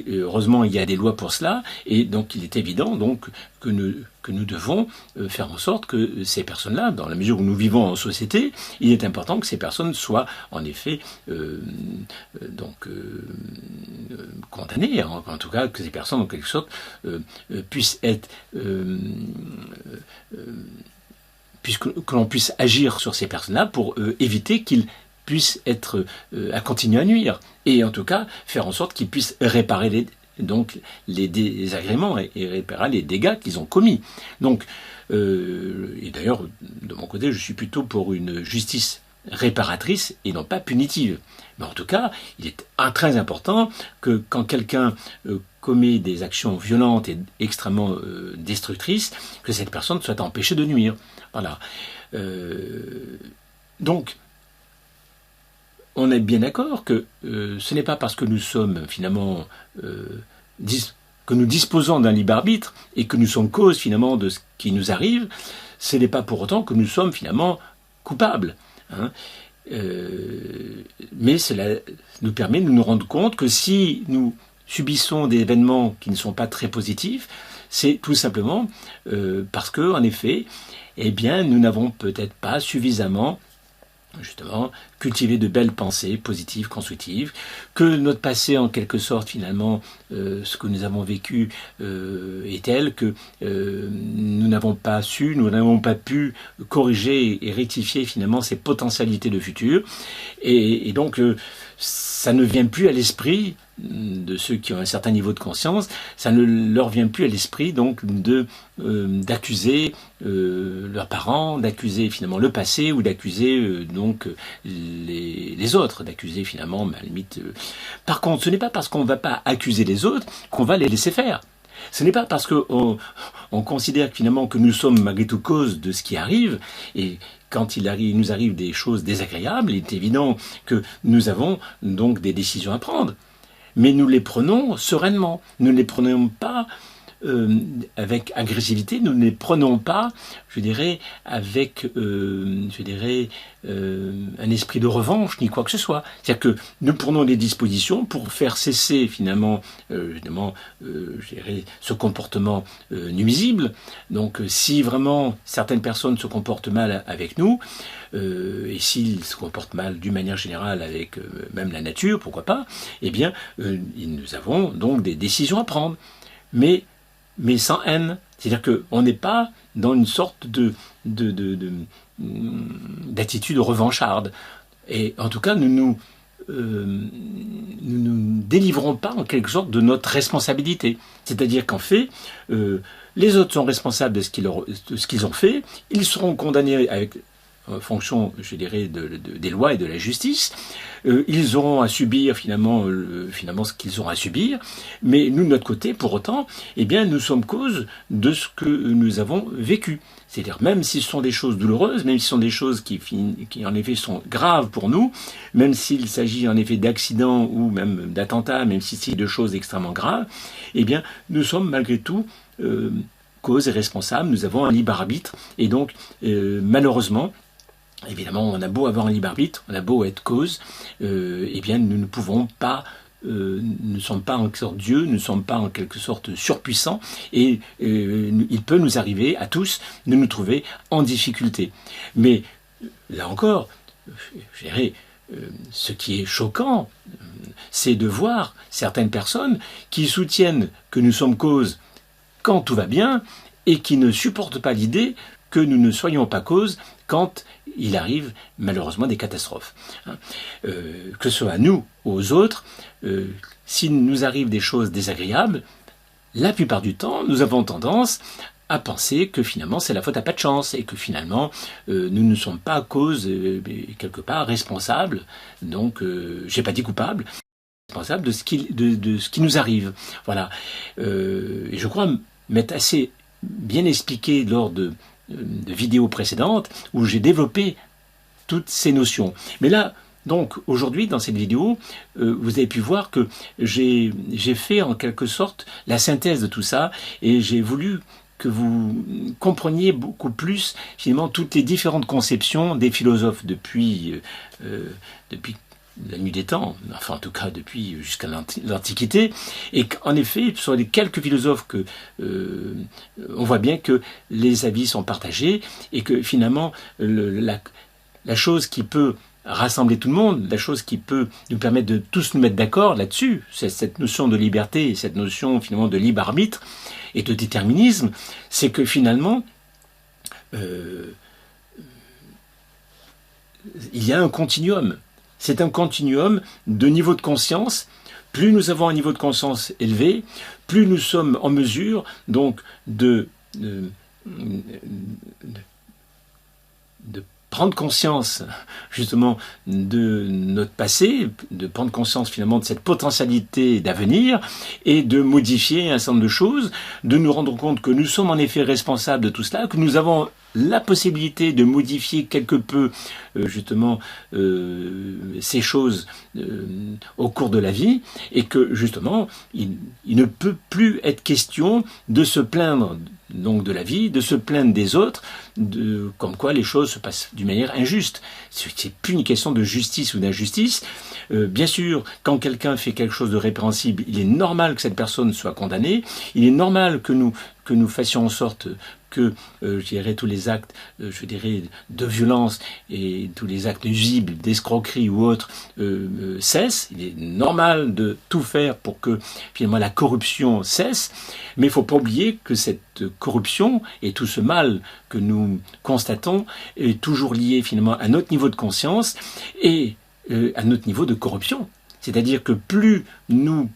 Heureusement, il y a des lois pour cela, et donc il est évident donc que nous devons faire en sorte que ces personnes-là, dans la mesure où nous vivons en société, il est important que ces personnes soient en effet condamnées, en tout cas que ces personnes en quelque sorte puissent être que l'on puisse agir sur ces personnes-là pour éviter qu'ils puissent être à continuer à nuire, et en tout cas faire en sorte qu'ils puissent réparer les désagréments et réparer les dégâts qu'ils ont commis. Donc, et d'ailleurs, de mon côté, je suis plutôt pour une justice réparatrice et non pas punitive. Mais en tout cas, il est très important que quand quelqu'un commet des actions violentes et extrêmement destructrices, que cette personne soit empêchée de nuire. Voilà. Donc, on est bien d'accord que ce n'est pas parce que nous sommes finalement que nous disposons d'un libre arbitre et que nous sommes cause finalement de ce qui nous arrive, ce n'est pas pour autant que nous sommes finalement coupables. Hein. Mais cela nous permet de nous rendre compte que si nous subissons des événements qui ne sont pas très positifs, c'est tout simplement parce que, en effet, eh bien, nous n'avons peut-être pas suffisamment justement, cultiver de belles pensées positives, constructives, que notre passé, en quelque sorte, finalement, ce que nous avons vécu est tel que nous n'avons pas pu corriger et rectifier, finalement, ces potentialités de futur. Et donc, ça ne vient plus à l'esprit de ceux qui ont un certain niveau de conscience, ça ne leur vient plus à l'esprit donc d'accuser leurs parents, d'accuser finalement le passé ou d'accuser donc les autres, d'accuser finalement à la limite. Par contre, ce n'est pas parce qu'on ne va pas accuser les autres qu'on va les laisser faire. Ce n'est pas parce qu'on considère finalement que nous sommes malgré tout cause de ce qui arrive, et quand il nous arrive des choses désagréables, il est évident que nous avons donc des décisions à prendre. Mais nous les prenons sereinement. Nous ne les prenons pas avec agressivité, nous ne les prenons pas, je dirais, avec, un esprit de revanche, ni quoi que ce soit. C'est-à-dire que nous prenons des dispositions pour faire cesser, finalement, je dirais, ce comportement nuisible. Donc, si vraiment certaines personnes se comportent mal avec nous, et s'ils se comportent mal d'une manière générale avec même la nature, pourquoi pas, eh bien, nous avons donc des décisions à prendre, mais sans haine. C'est-à-dire qu'on n'est pas dans une sorte d'attitude revancharde. Et en tout cas, nous nous délivrons pas en quelque sorte de notre responsabilité. C'est-à-dire qu'en fait, les autres sont responsables de ce qu'ils ont fait, ils seront condamnés en fonction, je dirais, des lois et de la justice. Ils auront à subir finalement ce qu'ils auront à subir, mais nous de notre côté, pour autant, eh bien, nous sommes cause de ce que nous avons vécu. C'est-à-dire, même si ce sont des choses douloureuses, même si ce sont des choses qui en effet sont graves pour nous, même s'il s'agit en effet d'accidents ou même d'attentats, même si c'est de choses extrêmement graves, eh bien, nous sommes malgré tout cause et responsables, nous avons un libre arbitre, et donc, malheureusement, évidemment, on a beau avoir un libre arbitre, on a beau être cause, eh bien, nous ne pouvons pas, nous ne sommes pas en quelque sorte Dieu, nous ne sommes pas en quelque sorte surpuissants, et il peut nous arriver à tous de nous trouver en difficulté. Mais là encore, je dirais, ce qui est choquant, c'est de voir certaines personnes qui soutiennent que nous sommes cause quand tout va bien et qui ne supportent pas l'idée que nous ne soyons pas cause quand il arrive malheureusement des catastrophes. Que ce soit à nous ou aux autres, s'il nous arrive des choses désagréables, la plupart du temps, nous avons tendance à penser que finalement c'est la faute à pas de chance et que finalement nous ne sommes pas à cause, quelque part, responsables, donc j'ai pas dit coupable, responsable de ce qui nous arrive. Voilà. Et je crois m'être assez bien expliqué lors de vidéos précédentes où j'ai développé toutes ces notions. Mais là, donc, aujourd'hui, dans cette vidéo, vous avez pu voir que j'ai fait en quelque sorte la synthèse de tout ça et j'ai voulu que vous compreniez beaucoup plus, finalement, toutes les différentes conceptions des philosophes depuis la nuit des temps, enfin en tout cas depuis jusqu'à l'Antiquité, et qu'en effet, sur les quelques philosophes que on voit bien que les avis sont partagés et que finalement la chose qui peut rassembler tout le monde, la chose qui peut nous permettre de tous nous mettre d'accord là-dessus, c'est cette notion de liberté et cette notion finalement de libre arbitre et de déterminisme, c'est que finalement il y a un continuum. C'est un continuum de niveau de conscience. Plus nous avons un niveau de conscience élevé, plus nous sommes en mesure donc de prendre conscience justement de notre passé, de prendre conscience finalement de cette potentialité d'avenir et de modifier un certain nombre de choses, de nous rendre compte que nous sommes en effet responsables de tout cela, que nous avons la possibilité de modifier quelque peu justement ces choses au cours de la vie et que justement il ne peut plus être question de se plaindre donc de la vie, de se plaindre des autres, comme quoi les choses se passent d'une manière injuste. C'est plus une question de justice ou d'injustice. Bien sûr, quand quelqu'un fait quelque chose de répréhensible, il est normal que cette personne soit condamnée. Il est normal que nous fassions en sorte que, je dirais, tous les actes, je dirais, de violence et tous les actes nuisibles, d'escroquerie ou autres cessent. Il est normal de tout faire pour que, finalement, la corruption cesse. Mais il ne faut pas oublier que cette corruption et tout ce mal que nous constatons est toujours lié, finalement, à notre niveau de conscience et à notre niveau de corruption. C'est-à-dire que plus nous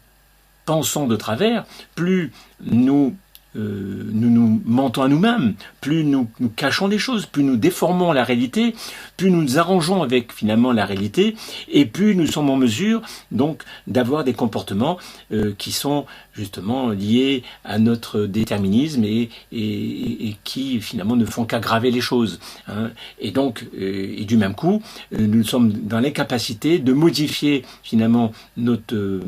pensons de travers, plus nous mentons à nous-mêmes, plus nous cachons des choses, plus nous déformons la réalité, plus nous nous arrangeons avec finalement la réalité, et plus nous sommes en mesure donc d'avoir des comportements qui sont justement liés à notre déterminisme et qui finalement ne font qu'aggraver les choses. Hein. Et donc, et du même coup, nous sommes dans l'incapacité de modifier finalement notre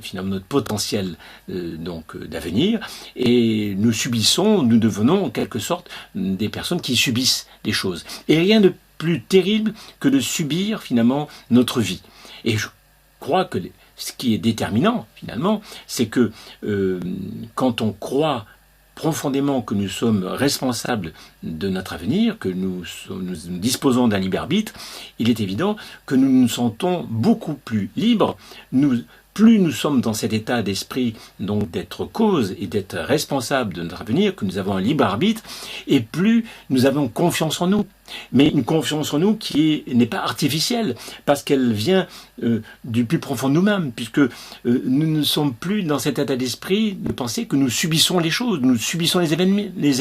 finalement notre potentiel d'avenir, et nous devenons en quelque sorte des personnes qui subissent des choses. Et rien de plus terrible que de subir finalement notre vie. Et je crois que ce qui est déterminant finalement, c'est que quand on croit profondément que nous sommes responsables de notre avenir, que nous disposons d'un libre arbitre, il est évident que nous nous sentons beaucoup plus libres. Plus nous sommes dans cet état d'esprit, donc d'être cause et d'être responsable de notre avenir, que nous avons un libre arbitre, et plus nous avons confiance en nous. Mais une confiance en nous qui n'est pas artificielle, parce qu'elle vient du plus profond de nous-mêmes, puisque nous ne sommes plus dans cet état d'esprit de penser que nous subissons les choses, nous subissons les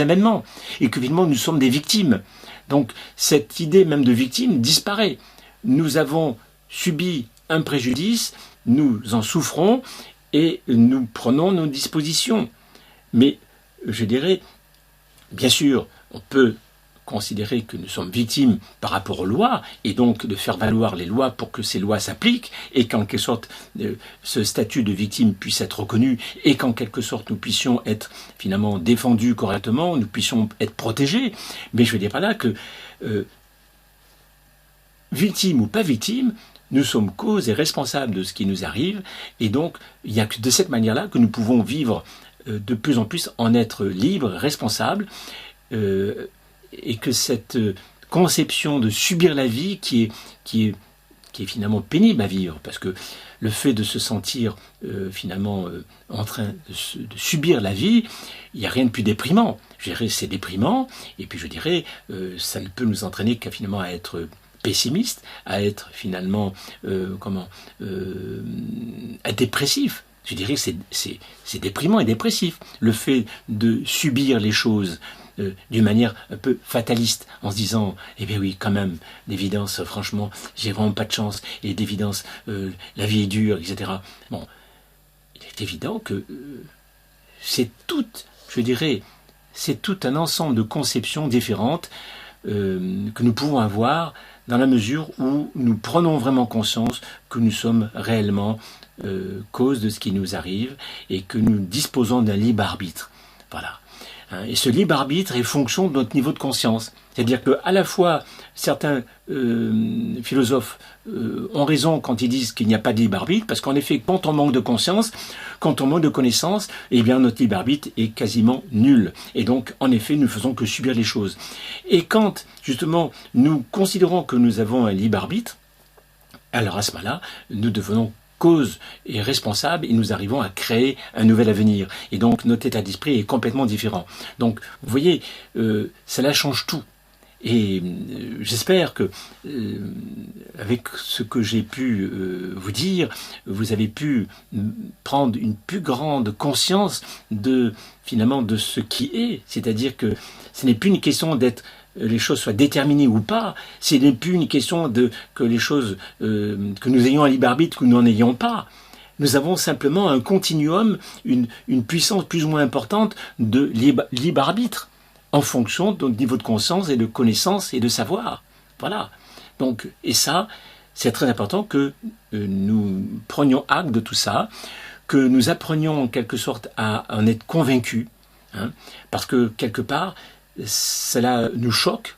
événements, et que finalement nous sommes des victimes. Donc cette idée même de victime disparaît. Nous avons subi un préjudice, nous en souffrons et nous prenons nos dispositions. Mais je dirais, bien sûr, on peut considérer que nous sommes victimes par rapport aux lois, et donc de faire valoir les lois pour que ces lois s'appliquent, et qu'en quelque sorte ce statut de victime puisse être reconnu, et qu'en quelque sorte nous puissions être finalement défendus correctement, nous puissions être protégés. Mais je veux dire par là que victime ou pas victime, nous sommes cause et responsables de ce qui nous arrive, et donc il n'y a que de cette manière-là que nous pouvons vivre de plus en plus en être libres, responsables, et que cette conception de subir la vie qui est finalement pénible à vivre, parce que le fait de se sentir finalement en train de subir la vie, il n'y a rien de plus déprimant. Je dirais c'est déprimant, et puis je dirais ça ne peut nous entraîner qu'à finalement à être pessimiste, à être finalement à dépressif. Je dirais que c'est déprimant et dépressif, le fait de subir les choses d'une manière un peu fataliste, en se disant eh bien oui, quand même, d'évidence, franchement, j'ai vraiment pas de chance, et d'évidence, la vie est dure, etc. Bon, il est évident que c'est tout un ensemble de conceptions différentes que nous pouvons avoir dans la mesure où nous prenons vraiment conscience que nous sommes réellement cause de ce qui nous arrive, et que nous disposons d'un libre arbitre. Voilà. Et ce libre arbitre est fonction de notre niveau de conscience. C'est-à-dire qu'à la fois, certains philosophes ont raison quand ils disent qu'il n'y a pas de libre arbitre, parce qu'en effet, quand on manque de conscience, quand on manque de connaissance, eh bien notre libre arbitre est quasiment nul. Et donc, en effet, nous ne faisons que subir les choses. Et quand, justement, nous considérons que nous avons un libre arbitre, alors à ce moment-là, nous devenons cause et responsable, et nous arrivons à créer un nouvel avenir. Et donc notre état d'esprit est complètement différent. Donc vous voyez, cela change tout. Et j'espère que avec ce que j'ai pu vous dire, vous avez pu prendre une plus grande conscience finalement de ce qui est. C'est-à-dire que ce n'est plus une question d'être les choses soient déterminées ou pas, ce n'est plus une question que les choses, que nous ayons un libre arbitre ou que nous n'en ayons pas. Nous avons simplement un continuum, une puissance plus ou moins importante de libre arbitre, en fonction de notre niveau de conscience et de connaissance et de savoir. Voilà. Donc, et ça, c'est très important que nous prenions acte de tout ça, que nous apprenions en quelque sorte à en être convaincus, hein, parce que quelque part, cela nous choque,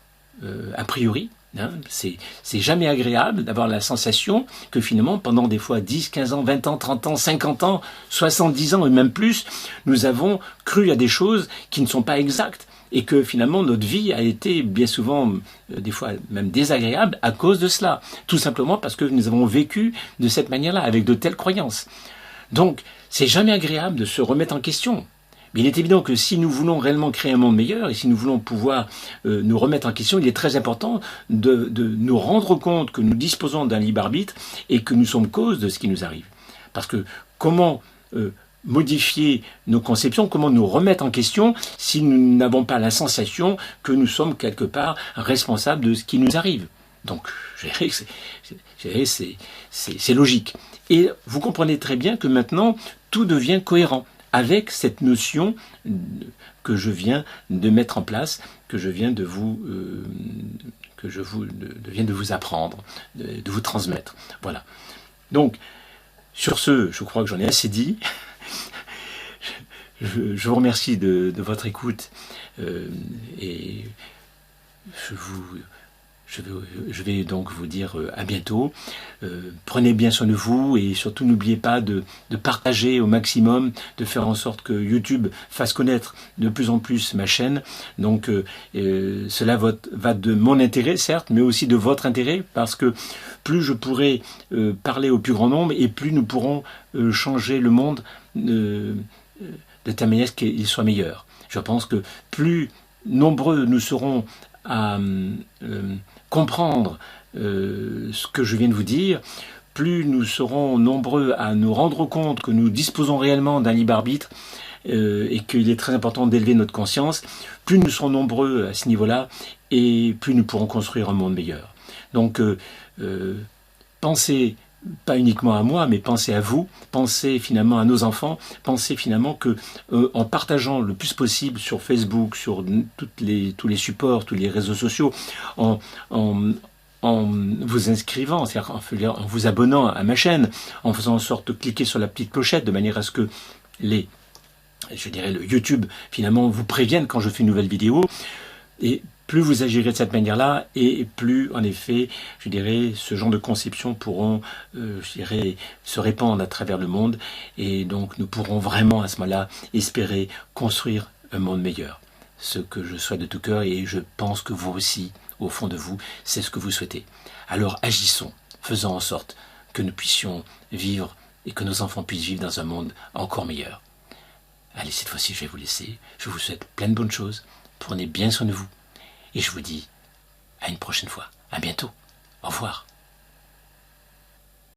a priori. Hein, c'est jamais agréable d'avoir la sensation que finalement, pendant des fois 10, 15 ans, 20 ans, 30 ans, 50 ans, 70 ans et même plus, nous avons cru à des choses qui ne sont pas exactes. Et que finalement notre vie a été bien souvent, des fois même désagréable à cause de cela. Tout simplement parce que nous avons vécu de cette manière-là, avec de telles croyances. Donc, c'est jamais agréable de se remettre en question. Mais il est évident que si nous voulons réellement créer un monde meilleur, et si nous voulons pouvoir nous remettre en question, il est très important de nous rendre compte que nous disposons d'un libre arbitre et que nous sommes cause de ce qui nous arrive. Parce que comment modifier nos conceptions, comment nous remettre en question si nous n'avons pas la sensation que nous sommes quelque part responsables de ce qui nous arrive. Donc, je dirais que c'est logique. Et vous comprenez très bien que maintenant, tout devient cohérent avec cette notion que je viens de mettre en place, que je viens de vous apprendre, de vous transmettre. Voilà. Donc, Sur ce, je crois que j'en ai assez dit. Je vous remercie de votre écoute et je vais donc vous dire à bientôt. Prenez bien soin de vous et surtout n'oubliez pas de partager au maximum, de faire en sorte que YouTube fasse connaître de plus en plus ma chaîne. Donc cela va de mon intérêt certes, mais aussi de votre intérêt, parce que plus je pourrai parler au plus grand nombre et plus nous pourrons changer le monde de telle manière qu'il soit meilleur. Je pense que plus nombreux nous serons à comprendre ce que je viens de vous dire, plus nous serons nombreux à nous rendre compte que nous disposons réellement d'un libre arbitre et qu'il est très important d'élever notre conscience, plus nous serons nombreux à ce niveau-là et plus nous pourrons construire un monde meilleur. Donc pensez pas uniquement à moi, mais pensez à vous, pensez finalement à nos enfants, pensez finalement que en partageant le plus possible sur Facebook, sur tous les supports, tous les réseaux sociaux, en vous inscrivant, c'est-à-dire en vous abonnant à ma chaîne, en faisant en sorte de cliquer sur la petite clochette de manière à ce que le YouTube finalement vous prévienne quand je fais une nouvelle vidéo. Et plus vous agirez de cette manière-là, et plus, en effet, ce genre de conceptions pourront, se répandre à travers le monde, et donc nous pourrons vraiment, à ce moment-là, espérer construire un monde meilleur. Ce que je souhaite de tout cœur, et je pense que vous aussi, au fond de vous, c'est ce que vous souhaitez. Alors agissons, faisons en sorte que nous puissions vivre, et que nos enfants puissent vivre dans un monde encore meilleur. Allez, cette fois-ci, je vais vous laisser. Je vous souhaite plein de bonnes choses. Prenez bien soin de vous. Et je vous dis à une prochaine fois. À bientôt. Au revoir.